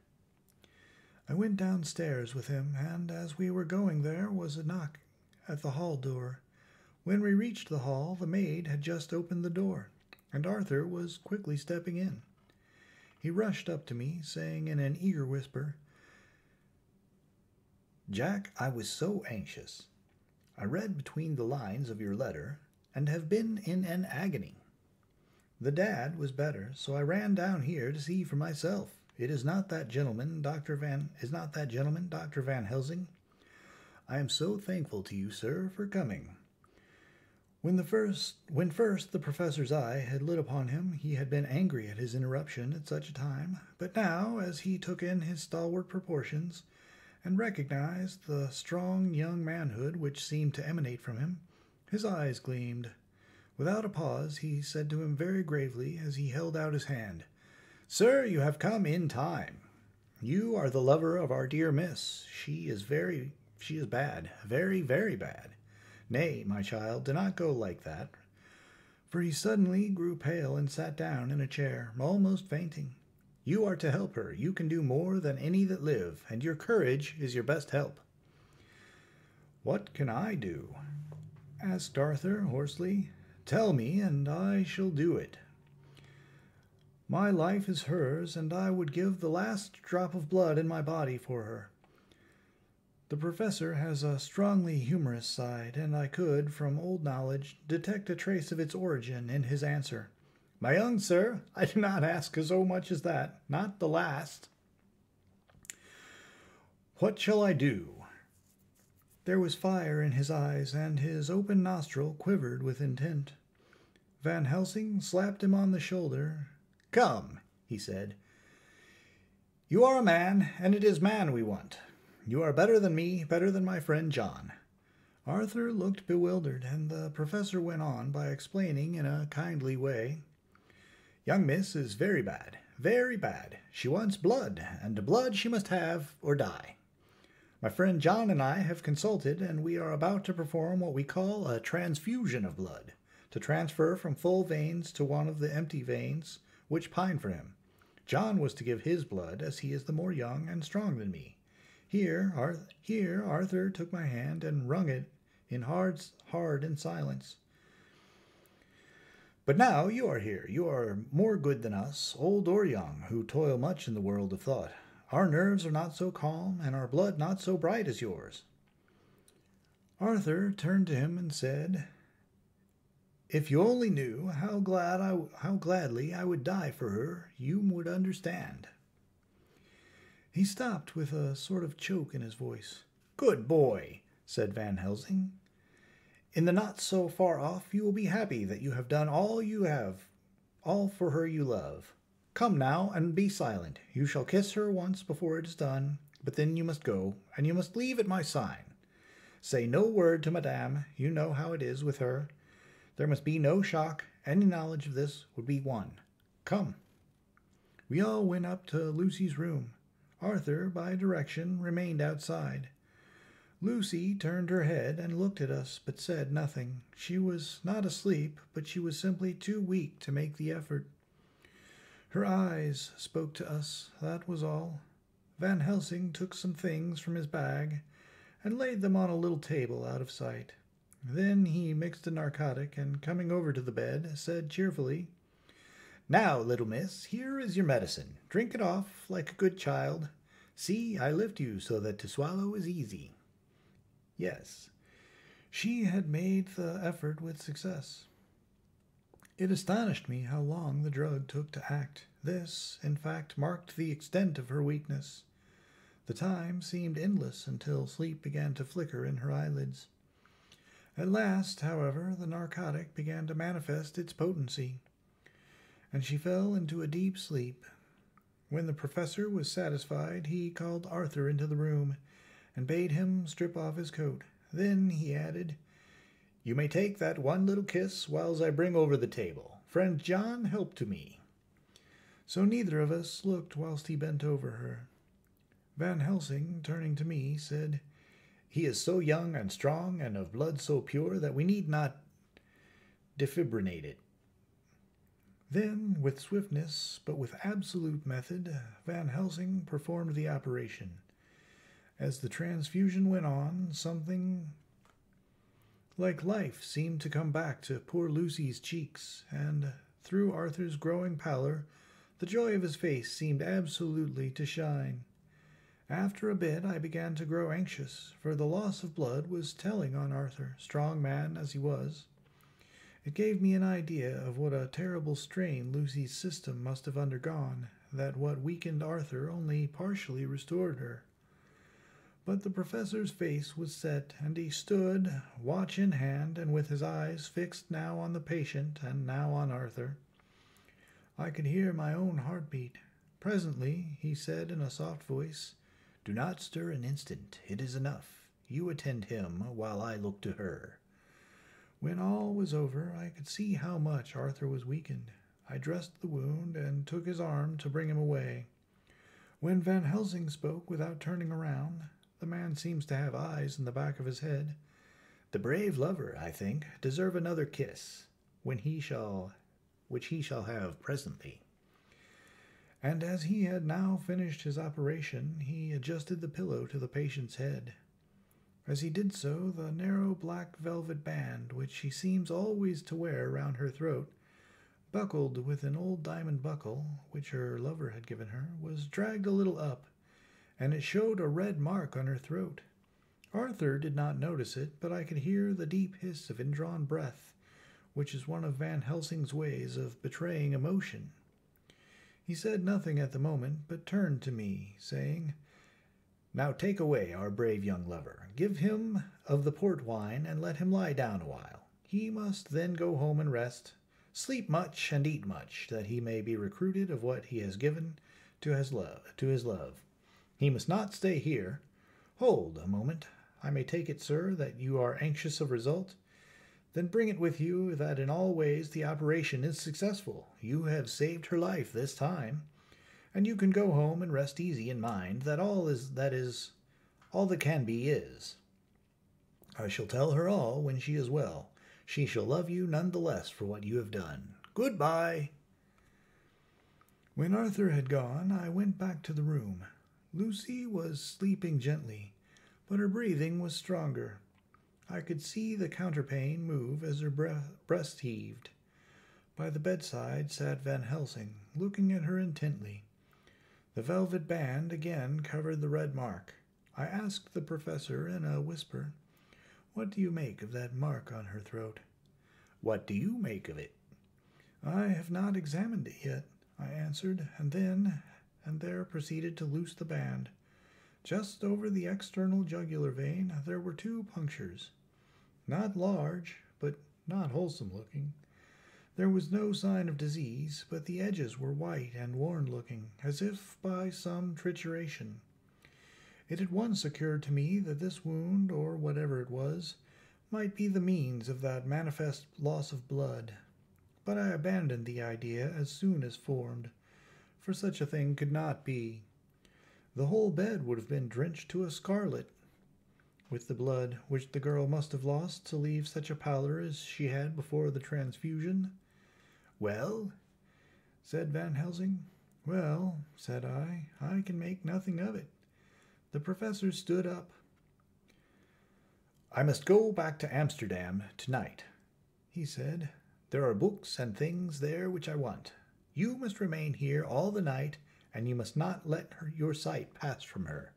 I went downstairs with him, and as we were going there was a knock at the hall door. When we reached the hall, the maid had just opened the door, and Arthur was quickly stepping in. He rushed up to me, saying in an eager whisper, "Jack, I was so anxious. I read between the lines of your letter, and have been in an agony. The dad was better, so I ran down here to see for myself. Is not that gentleman, Dr. Van Helsing? I am so thankful to you, sir, for coming." When first the professor's eye had lit upon him, he had been angry at his interruption at such a time, but now, as he took in his stalwart proportions, and recognized the strong young manhood which seemed to emanate from him, his eyes gleamed. Without a pause, he said to him very gravely, as he held out his hand, "Sir, you have come in time. You are the lover of our dear miss. She is bad, very, very bad. Nay, my child, do not go like that. For he suddenly grew pale and sat down in a chair, almost fainting. You are to help her. You can do more than any that live, and your courage is your best help. What can I do? Asked Arthur hoarsely. Tell me, and I shall do it. My life is hers, and I would give the last drop of blood in my body for her. The professor has a strongly humorous side, and I could, from old knowledge, detect a trace of its origin in his answer. My young sir, I do not ask so much as that, not the last. What shall I do? There was fire in his eyes, and his open nostril quivered with intent. Van Helsing slapped him on the shoulder. Come, he said. You are a man, and it is man we want. You are better than me, better than my friend John. Arthur looked bewildered, and the professor went on by explaining in a kindly way. Young miss is very bad, very bad. She wants blood, and blood she must have or die. My friend John and I have consulted, and we are about to perform what we call a transfusion of blood, to transfer from full veins to one of the empty veins, which pine for him. John was to give his blood, as he is the more young and strong than me. Here Arthur took my hand and wrung it in hard in silence. But now you are here. You are more good than us, old or young, who toil much in the world of thought. Our nerves are not so calm, and our blood not so bright as yours. Arthur turned to him and said, If you only knew how gladly I would die for her, you would understand. He stopped with a sort of choke in his voice. Good boy, said Van Helsing. In the not so far off you will be happy that you have done all for her you love. Come now, and be silent. You shall kiss her once before it is done, but then you must go, and you must leave at my sign. Say no word to Madame. You know how it is with her. There must be no shock. Any knowledge of this would be one. Come. We all went up to Lucy's room. Arthur, by direction, remained outside. Lucy turned her head and looked at us, but said nothing. She was not asleep, but she was simply too weak to make the effort. Her eyes spoke to us, that was all. Van Helsing took some things from his bag and laid them on a little table out of sight. Then he mixed a narcotic, and coming over to the bed, said cheerfully, Now, little miss, here is your medicine. Drink it off like a good child. See, I lift you so that to swallow is easy. Yes, she had made the effort with success. It astonished me how long the drug took to act. This, in fact, marked the extent of her weakness. The time seemed endless until sleep began to flicker in her eyelids. At last, however, the narcotic began to manifest its potency, and she fell into a deep sleep. When the professor was satisfied, he called Arthur into the room and bade him strip off his coat. Then he added, You may take that one little kiss whiles I bring over the table. Friend John, help to me. So neither of us looked whilst he bent over her. Van Helsing, turning to me, said, He is so young and strong, and of blood so pure, that we need not defibrillate it. Then, with swiftness, but with absolute method, Van Helsing performed the operation. As the transfusion went on, something like life seemed to come back to poor Lucy's cheeks, and through Arthur's growing pallor, the joy of his face seemed absolutely to shine. After a bit I began to grow anxious, for the loss of blood was telling on Arthur, strong man as he was. It gave me an idea of what a terrible strain Lucy's system must have undergone, that what weakened Arthur only partially restored her. But the professor's face was set, and he stood, watch in hand, and with his eyes fixed now on the patient and now on Arthur. I could hear my own heartbeat. Presently he said in a soft voice, Do not stir an instant. It is enough. You attend him while I look to her. When all was over, I could see how much Arthur was weakened. I dressed the wound and took his arm to bring him away. When Van Helsing spoke without turning around, the man seems to have eyes in the back of his head. The brave lover, I think, deserve another kiss, which he shall have presently. And as he had now finished his operation, he adjusted the pillow to the patient's head. As he did so, the narrow black velvet band, which she seems always to wear round her throat, buckled with an old diamond buckle, which her lover had given her, was dragged a little up, and it showed a red mark on her throat. Arthur did not notice it, but I could hear the deep hiss of indrawn breath, which is one of Van Helsing's ways of betraying emotion. He said nothing at the moment, but turned to me, saying, "Now take away our brave young lover. Give him of the port wine, and let him lie down a while. He must then go home and rest, sleep much and eat much, that he may be recruited of what he has given to his love. He must not stay here. Hold a moment. I may take it, sir, that you are anxious of result. Then bring it with you that in all ways the operation is successful. You have saved her life this time, and you can go home and rest easy in mind that all that can be is. I shall tell her all when she is well. She shall love you none the less for what you have done. Goodbye." When Arthur had gone, I went back to the room. Lucy was sleeping gently, but her breathing was stronger. I could see the counterpane move as her breast heaved. By the bedside sat Van Helsing, looking at her intently. The velvet band again covered the red mark. I asked the professor in a whisper, "What do you make of that mark on her throat?" "What do you make of it?" "I have not examined it yet," I answered, and there proceeded to loose the band. Just over the external jugular vein there were 2 punctures. Not large, but not wholesome looking. There was no sign of disease, but the edges were white and worn-looking, as if by some trituration. It at once occurred to me that this wound, or whatever it was, might be the means of that manifest loss of blood. But I abandoned the idea as soon as formed, for such a thing could not be. The whole bed would have been drenched to a scarlet with the blood which the girl must have lost to leave such a pallor as she had before the transfusion. "Well?" said Van Helsing. "Well," said I can make nothing of it." The professor stood up. "I must go back to Amsterdam tonight," he said. "There are books and things there which I want. You must remain here all the night, and you must not let your sight pass from her."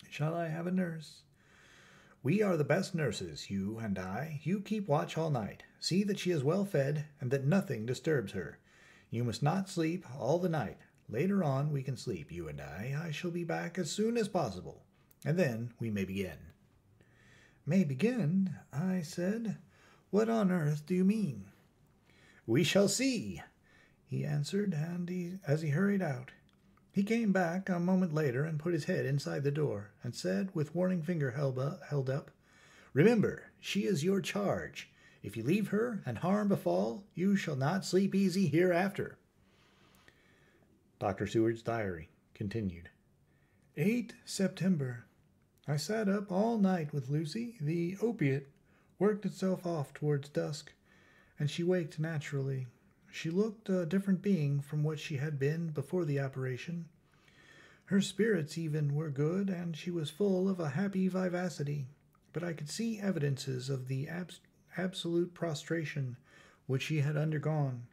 "Shall I have a nurse?" "We are the best nurses, you and I. You keep watch all night. See that she is well fed, and that nothing disturbs her. You must not sleep all the night. Later on we can sleep, you and I. I shall be back as soon as possible, and then we may begin." "May begin?" I said. "What on earth do you mean?" "We shall see," he answered, and as he hurried out. He came back a moment later and put his head inside the door, and said, with warning finger held up, "Remember, she is your charge. If you leave her and harm befall, you shall not sleep easy hereafter." Dr. Seward's diary continued. 8 September. I sat up all night with Lucy. The opiate worked itself off towards dusk, and she waked naturally. She looked a different being from what she had been before the operation. Her spirits even were good, and she was full of a happy vivacity, but I could see evidences of the absolute prostration which she had undergone.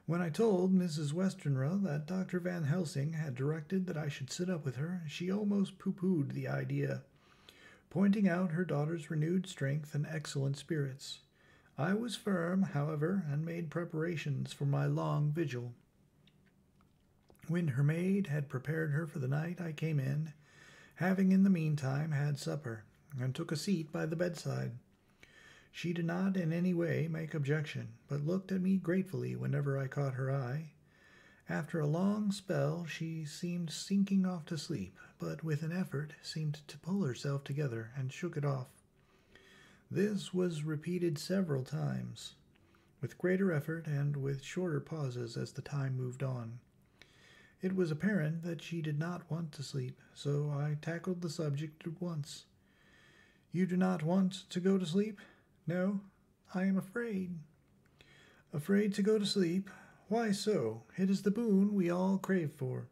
When I told Mrs. Westenra that Dr. Van Helsing had directed that I should sit up with her, she almost pooh-poohed the idea, pointing out her daughter's renewed strength and excellent spirits. I was firm, however, and made preparations for my long vigil. When her maid had prepared her for the night, I came in, having in the meantime had supper, and took a seat by the bedside. She did not in any way make objection, but looked at me gratefully whenever I caught her eye. After a long spell she seemed sinking off to sleep, but with an effort seemed to pull herself together and shook it off. This was repeated several times, with greater effort and with shorter pauses as the time moved on. It was apparent that she did not want to sleep, so I tackled the subject at once. You do not want to go to sleep? No, I am afraid. Afraid to go to sleep? Why so? It is the boon we all crave for.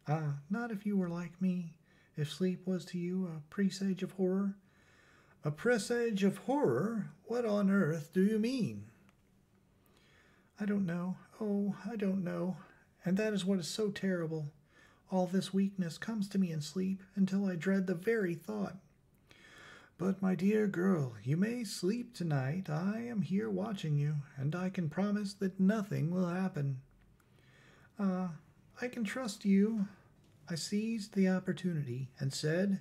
Ah, not if you were like me. If sleep was to you a presage of horror. A presage of horror? What on earth do you mean? I don't know. Oh, I don't know. And that is what is so terrible. All this weakness comes to me in sleep until I dread the very thought. But, my dear girl, you may sleep tonight. I am here watching you, and I can promise that nothing will happen. I can trust you. I seized the opportunity and said,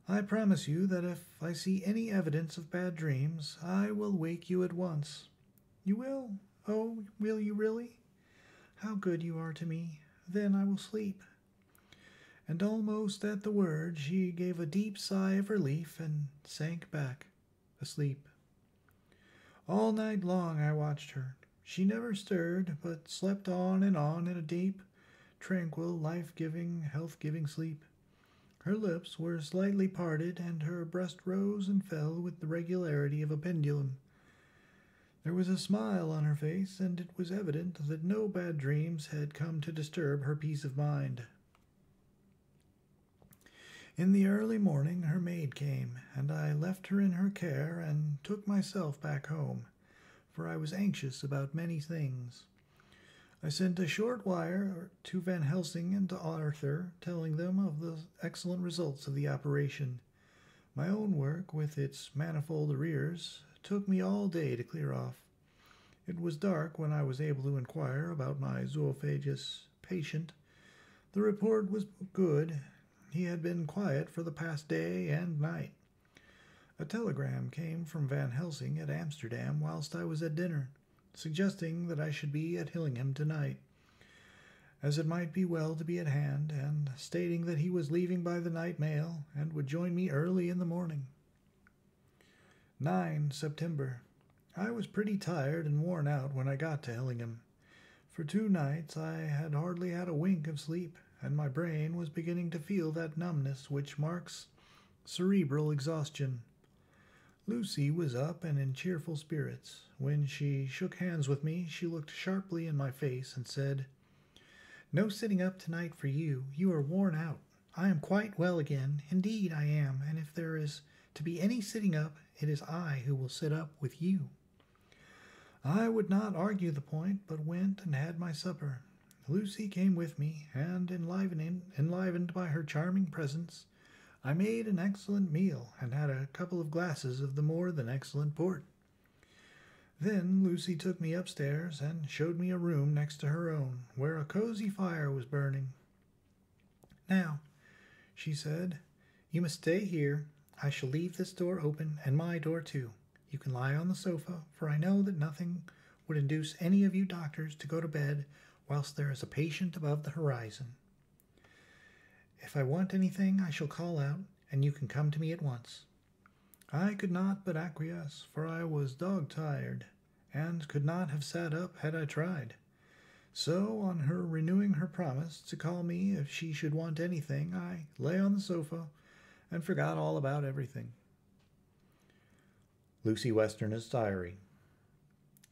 I promise you that if I see any evidence of bad dreams, I will wake you at once. You will? Oh, will you really? How good you are to me. Then I will sleep. And almost at the word she gave a deep sigh of relief and sank back, asleep. All night long I watched her. She never stirred, but slept on in a deep, tranquil, life-giving, health-giving sleep. Her lips were slightly parted, and her breast rose and fell with the regularity of a pendulum. There was a smile on her face, and it was evident that no bad dreams had come to disturb her peace of mind. In the early morning her maid came, and I left her in her care and took myself back home, for I was anxious about many things. I sent a short wire to Van Helsing and to Arthur, telling them of the excellent results of the operation. My own work, with its manifold arrears, took me all day to clear off. It was dark when I was able to inquire about my zoophagous patient. The report was good. He had been quiet for the past day and night. A telegram came from Van Helsing at Amsterdam whilst I was at dinner, suggesting that I should be at Hillingham tonight, as it might be well to be at hand, and stating that he was leaving by the night mail and would join me early in the morning. 9 September. I was pretty tired and worn out when I got to Hillingham. For 2 nights I had hardly had a wink of sleep, and my brain was beginning to feel that numbness which marks cerebral exhaustion. Lucy was up and in cheerful spirits. When she shook hands with me, she looked sharply in my face and said, No sitting up tonight for you. You are worn out. I am quite well again. Indeed I am, and if there is to be any sitting up, it is I who will sit up with you. I would not argue the point, but went and had my supper. Lucy came with me, and enlivened by her charming presence, I made an excellent meal and had a couple of glasses of the more than excellent port. Then Lucy took me upstairs and showed me a room next to her own, where a cozy fire was burning. Now, she said, you must stay here. I shall leave this door open, and my door too. You can lie on the sofa, for I know that nothing would induce any of you doctors to go to bed whilst there is a patient above the horizon. If I want anything, I shall call out, and you can come to me at once. I could not but acquiesce, for I was dog-tired, and could not have sat up had I tried. So, on her renewing her promise to call me if she should want anything, I lay on the sofa and forgot all about everything. Lucy Westerner's Diary.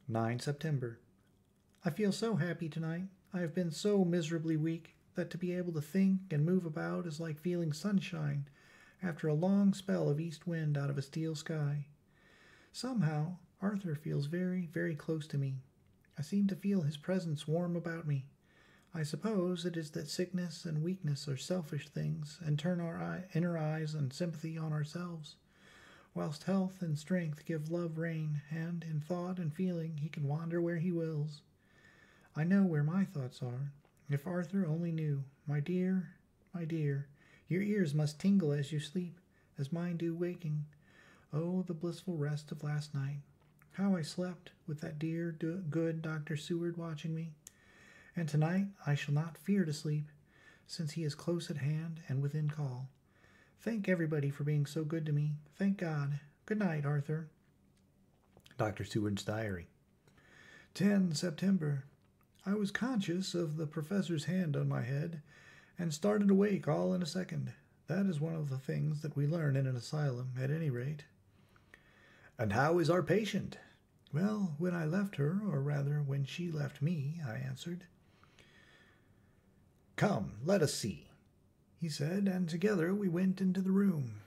9 September. I feel so happy tonight. I have been so miserably weak that to be able to think and move about is like feeling sunshine after a long spell of east wind out of a steel sky. Somehow, Arthur feels very, very close to me. I seem to feel his presence warm about me. I suppose it is that sickness and weakness are selfish things and turn our inner eyes and sympathy on ourselves, whilst health and strength give love rein, and in thought and feeling he can wander where he wills. I know where my thoughts are. If Arthur only knew. My dear, your ears must tingle as you sleep, as mine do waking. Oh, the blissful rest of last night. How I slept, with that dear, good Dr. Seward watching me. And tonight I shall not fear to sleep, since he is close at hand and within call. Thank everybody for being so good to me. Thank God. Good night, Arthur. Dr. Seward's Diary. 10 September. I was conscious of the professor's hand on my head and started awake all in a second. That is one of the things that we learn in an asylum, at any rate. And how is our patient? Well, when I left her, or rather when she left me, I answered. Come, let us see, he said, and together we went into the room.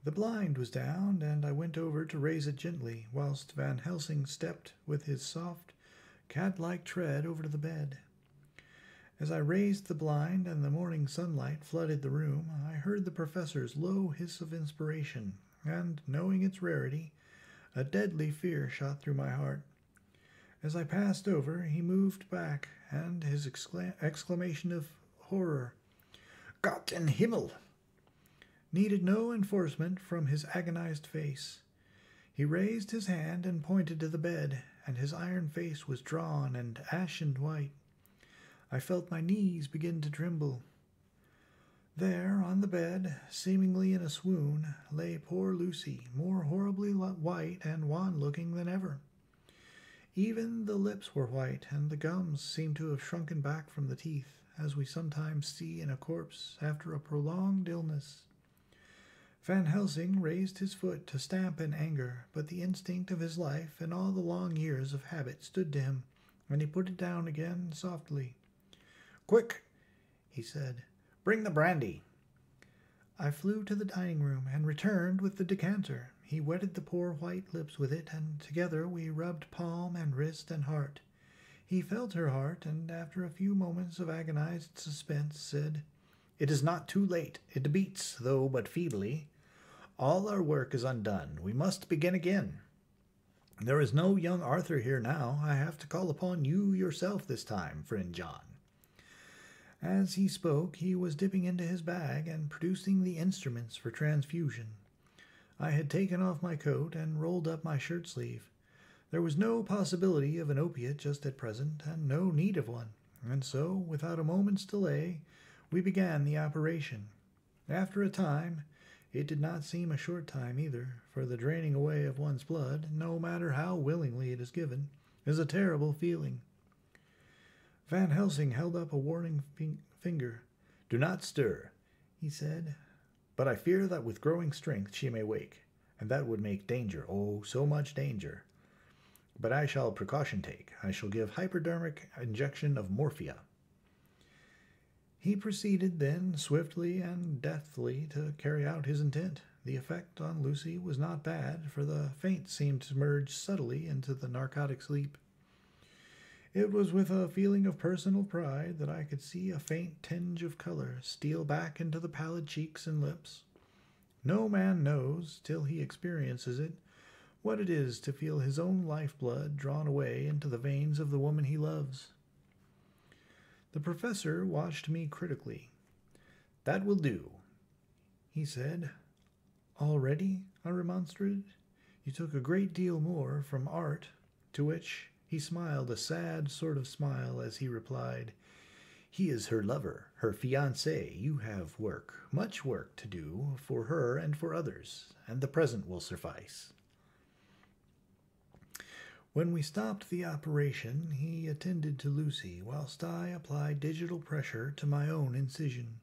The blind was down, and I went over to raise it gently, whilst Van Helsing stepped with his soft, cat-like tread over to the bed. As I raised the blind and the morning sunlight flooded the room, I heard the professor's low hiss of inspiration, and, knowing its rarity, a deadly fear shot through my heart. As I passed over, he moved back, and his exclamation of horror, "Gott in Himmel!" needed no enforcement from his agonized face. He raised his hand and pointed to the bed, and his iron face was drawn and ashen white. I felt my knees begin to tremble. There, on the bed, seemingly in a swoon, lay poor Lucy, more horribly white and wan-looking than ever. Even the lips were white, and the gums seemed to have shrunken back from the teeth, as we sometimes see in a corpse after a prolonged illness. Van Helsing raised his foot to stamp in anger, but the instinct of his life and all the long years of habit stood to him, and he put it down again softly. "Quick," he said, "bring the brandy." I flew to the dining room and returned with the decanter. He wetted the poor white lips with it, and together we rubbed palm and wrist and heart. He felt her heart, and after a few moments of agonized suspense, said, "It is not too late. It beats, though but feebly. All our work is undone. We must begin again. There is no young Arthur here now. I have to call upon you yourself this time, friend John." As he spoke, he was dipping into his bag and producing the instruments for transfusion. I had taken off my coat and rolled up my shirt sleeve. There was no possibility of an opiate just at present, and no need of one, and so, without a moment's delay, we began the operation. After a time, it did not seem a short time either, for the draining away of one's blood, no matter how willingly it is given, is a terrible feeling. Van Helsing held up a warning finger. "Do not stir," he said, "but I fear that with growing strength she may wake, and that would make danger, oh, so much danger. But I shall precaution take. I shall give hypodermic injection of morphia." He proceeded then swiftly and deftly to carry out his intent. The effect on Lucy was not bad, for the faint seemed to merge subtly into the narcotic sleep. It was with a feeling of personal pride that I could see a faint tinge of color steal back into the pallid cheeks and lips. No man knows, till he experiences it, what it is to feel his own lifeblood drawn away into the veins of the woman he loves. The professor watched me critically. "That will do," he said. "Already?" I remonstrated. "You took a great deal more from art," to which he smiled a sad sort of smile as he replied, "He is her lover, her fiancé. You have work, much work to do for her and for others, and the present will suffice." When we stopped the operation, he attended to Lucy, whilst I applied digital pressure to my own incision.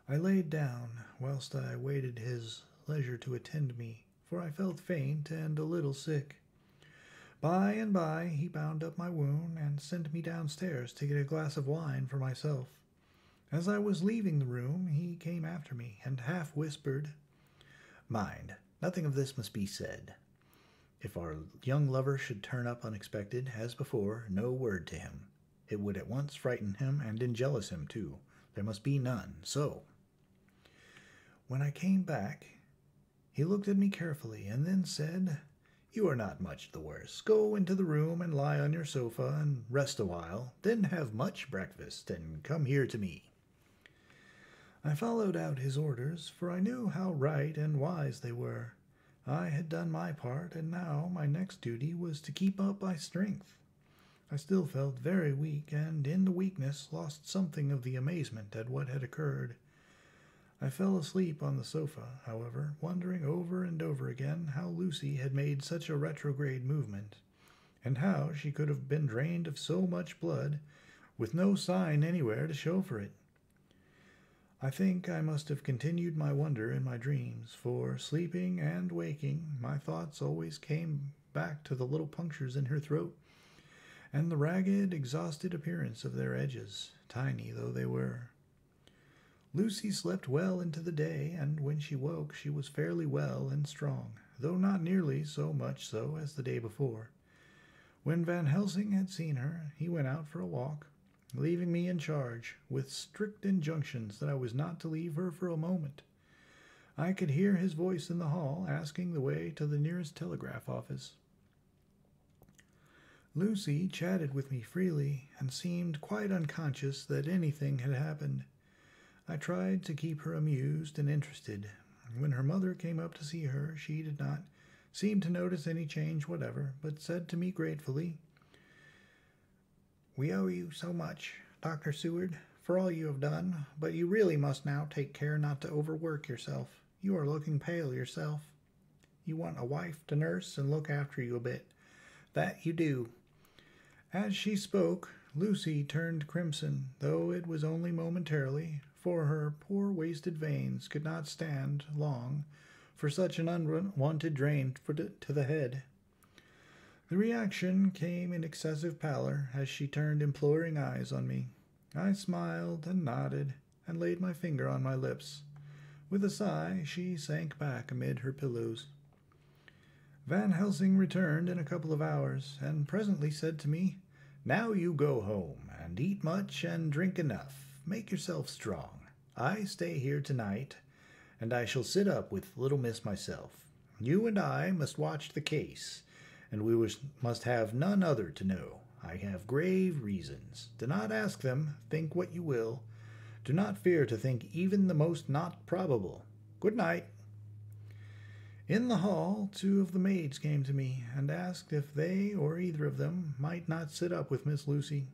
I laid down, whilst I waited his leisure to attend me, for I felt faint and a little sick. By and by he bound up my wound and sent me downstairs to get a glass of wine for myself. As I was leaving the room, he came after me and half whispered, "Mind, nothing of this must be said. If our young lover should turn up unexpected, as before, no word to him. It would at once frighten him and enjealous him, too. There must be none. So." When I came back, he looked at me carefully and then said, "You are not much the worse. Go into the room and lie on your sofa and rest a while. Then have much breakfast and come here to me." I followed out his orders, for I knew how right and wise they were. I had done my part, and now my next duty was to keep up my strength. I still felt very weak, and in the weakness lost something of the amazement at what had occurred. I fell asleep on the sofa, however, wondering over and over again how Lucy had made such a retrograde movement, and how she could have been drained of so much blood with no sign anywhere to show for it. I think I must have continued my wonder in my dreams, for sleeping and waking, my thoughts always came back to the little punctures in her throat, and the ragged, exhausted appearance of their edges, tiny though they were. Lucy slept well into the day, and when she woke she was fairly well and strong, though not nearly so much so as the day before. When Van Helsing had seen her, he went out for a walk, leaving me in charge, with strict injunctions that I was not to leave her for a moment. I could hear his voice in the hall asking the way to the nearest telegraph office. Lucy chatted with me freely and seemed quite unconscious that anything had happened. I tried to keep her amused and interested. When her mother came up to see her, she did not seem to notice any change whatever, but said to me gratefully, "We owe you so much, Dr. Seward, for all you have done, but you really must now take care not to overwork yourself. You are looking pale yourself. You want a wife to nurse and look after you a bit. That you do." As she spoke, Lucy turned crimson, though it was only momentarily, for her poor wasted veins could not stand long for such an unwanted drain to the head. The reaction came in excessive pallor as she turned imploring eyes on me. I smiled and nodded and laid my finger on my lips. With a sigh, she sank back amid her pillows. Van Helsing returned in a couple of hours, and presently said to me, "Now you go home, and eat much and drink enough. Make yourself strong. I stay here tonight, and I shall sit up with little miss myself. You and I must watch the case, and we must have none other to know. I have grave reasons. Do not ask them. Think what you will. Do not fear to think even the most not probable. Good night." In the hall, 2 of the maids came to me and asked if they or either of them might not sit up with Miss Lucy.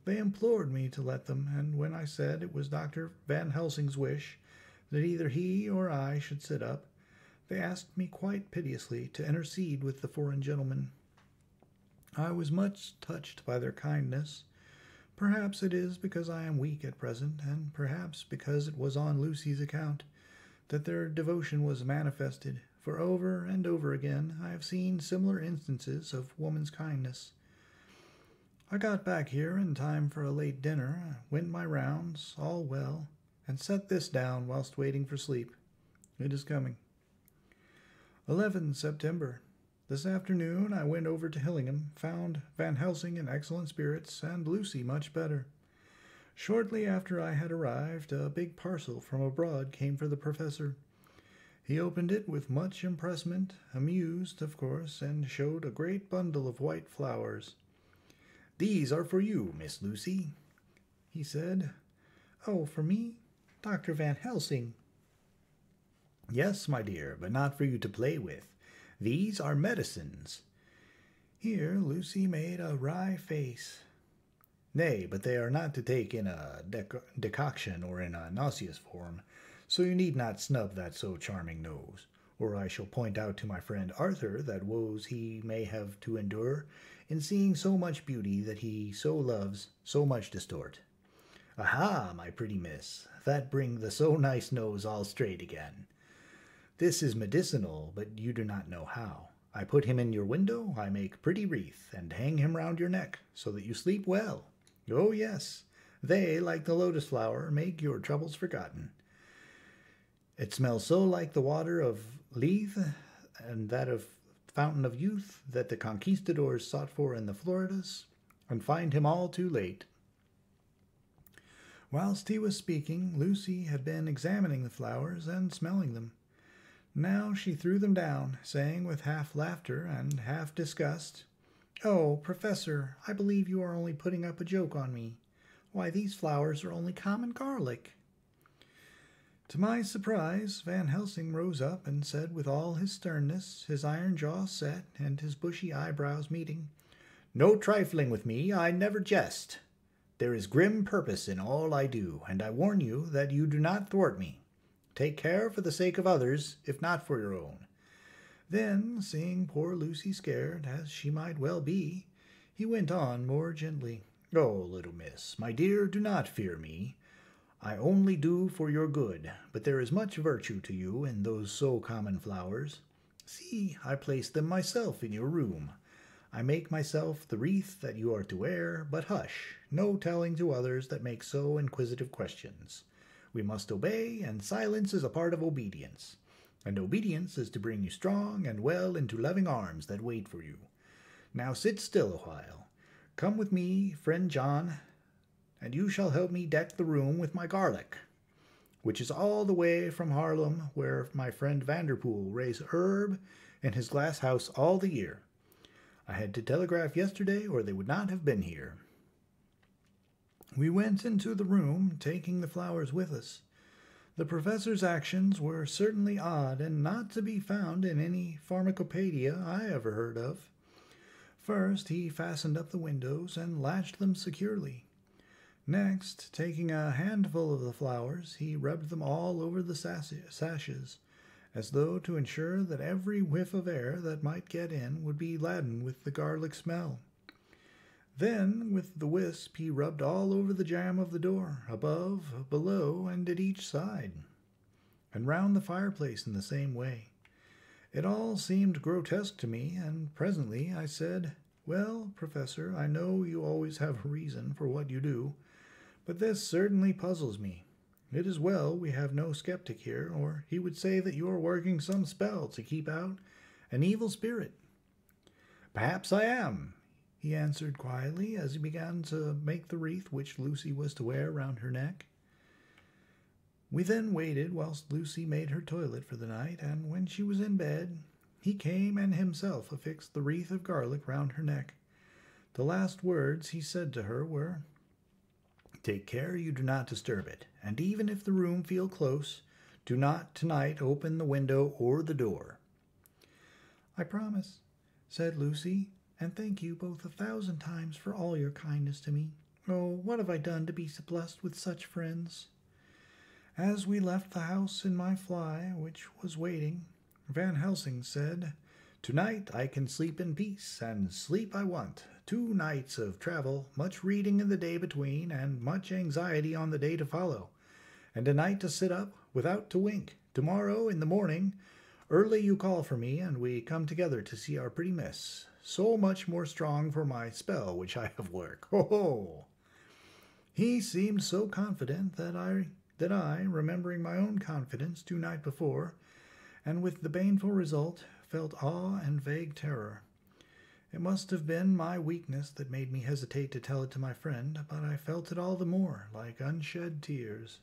They implored me to let them, and when I said it was Dr. Van Helsing's wish that either he or I should sit up, they asked me quite piteously to intercede with the foreign gentlemen. I was much touched by their kindness. Perhaps it is because I am weak at present, and perhaps because it was on Lucy's account that their devotion was manifested, for over and over again I have seen similar instances of woman's kindness. I got back here in time for a late dinner, went my rounds, all well, and set this down whilst waiting for sleep. It is coming. 11 September. This afternoon I went over to Hillingham, found Van Helsing in excellent spirits, and Lucy much better. Shortly after I had arrived, a big parcel from abroad came for the professor. He opened it with much impressment, amused, of course, and showed a great bundle of white flowers. "These are for you, Miss Lucy," he said. "Oh, for me? Dr. Van Helsing?" "Yes, my dear, but not for you to play with. These are medicines." Here Lucy made a wry face. "Nay, but they are not to take in a decoction or in a nauseous form, so you need not snub that so charming nose, or I shall point out to my friend Arthur that woes he may have to endure in seeing so much beauty that he so loves so much distort. Aha, my pretty miss, that bring the so nice nose all straight again. This is medicinal, but you do not know how. I put him in your window, I make pretty wreath, and hang him round your neck, so that you sleep well. Oh, yes, they, like the lotus flower, make your troubles forgotten. It smells so like the water of Lethe and that of Fountain of Youth that the conquistadors sought for in the Floridas, and find him all too late." Whilst he was speaking, Lucy had been examining the flowers and smelling them. Now she threw them down, saying with half laughter and half disgust, "Oh, Professor, I believe you are only putting up a joke on me. Why, these flowers are only common garlic." To my surprise, Van Helsing rose up and said with all his sternness, his iron jaw set and his bushy eyebrows meeting, "No trifling with me, I never jest. There is grim purpose in all I do, and I warn you that you do not thwart me. Take care for the sake of others, if not for your own. Then, seeing poor Lucy scared, as she might well be, he went on more gently. "Oh, little miss, my dear, do not fear me. I only do for your good, but there is much virtue to you in those so common flowers. See, I place them myself in your room. I make myself the wreath that you are to wear, but hush, no telling to others that make so inquisitive questions. We must obey, and silence is a part of obedience. And obedience is to bring you strong and well into loving arms that wait for you. Now sit still a while. Come with me, friend John, and you shall help me deck the room with my garlic, which is all the way from Haarlem, where my friend Vanderpool raised herb in his glass house all the year. I had to telegraph yesterday, or they would not have been here." We went into the room, taking the flowers with us. The professor's actions were certainly odd and not to be found in any pharmacopoeia I ever heard of. First, he fastened up the windows and latched them securely. Next, taking a handful of the flowers, he rubbed them all over the sashes, as though to ensure that every whiff of air that might get in would be laden with the garlic smell. Then, with the wisp, he rubbed all over the jamb of the door, above, below, and at each side, and round the fireplace in the same way. It all seemed grotesque to me, and presently I said, "Well, Professor, I know you always have a reason for what you do, but this certainly puzzles me. It is well we have no skeptic here, or he would say that you are working some spell to keep out an evil spirit." "Perhaps I am," he answered quietly as he began to make the wreath which Lucy was to wear round her neck. We then waited whilst Lucy made her toilet for the night, and when she was in bed, he came and himself affixed the wreath of garlic round her neck. The last words he said to her were, "Take care you do not disturb it, and even if the room feel close, do not tonight open the window or the door." "I promise," said Lucy, "and thank you both 1,000 times for all your kindness to me. Oh, what have I done to be so blessed with such friends?" As we left the house in my fly, which was waiting, Van Helsing said, "Tonight I can sleep in peace, and sleep I want. 2 nights of travel, much reading in the day between, and much anxiety on the day to follow, and a night to sit up without to wink. Tomorrow in the morning early you call for me, and we come together to see our pretty miss. So much more strong for my spell which I have work. Ho, ho!" He seemed so confident that I, remembering my own confidence 2 nights before, and with the baneful result, felt awe and vague terror. It must have been my weakness that made me hesitate to tell it to my friend, but I felt it all the more, like unshed tears.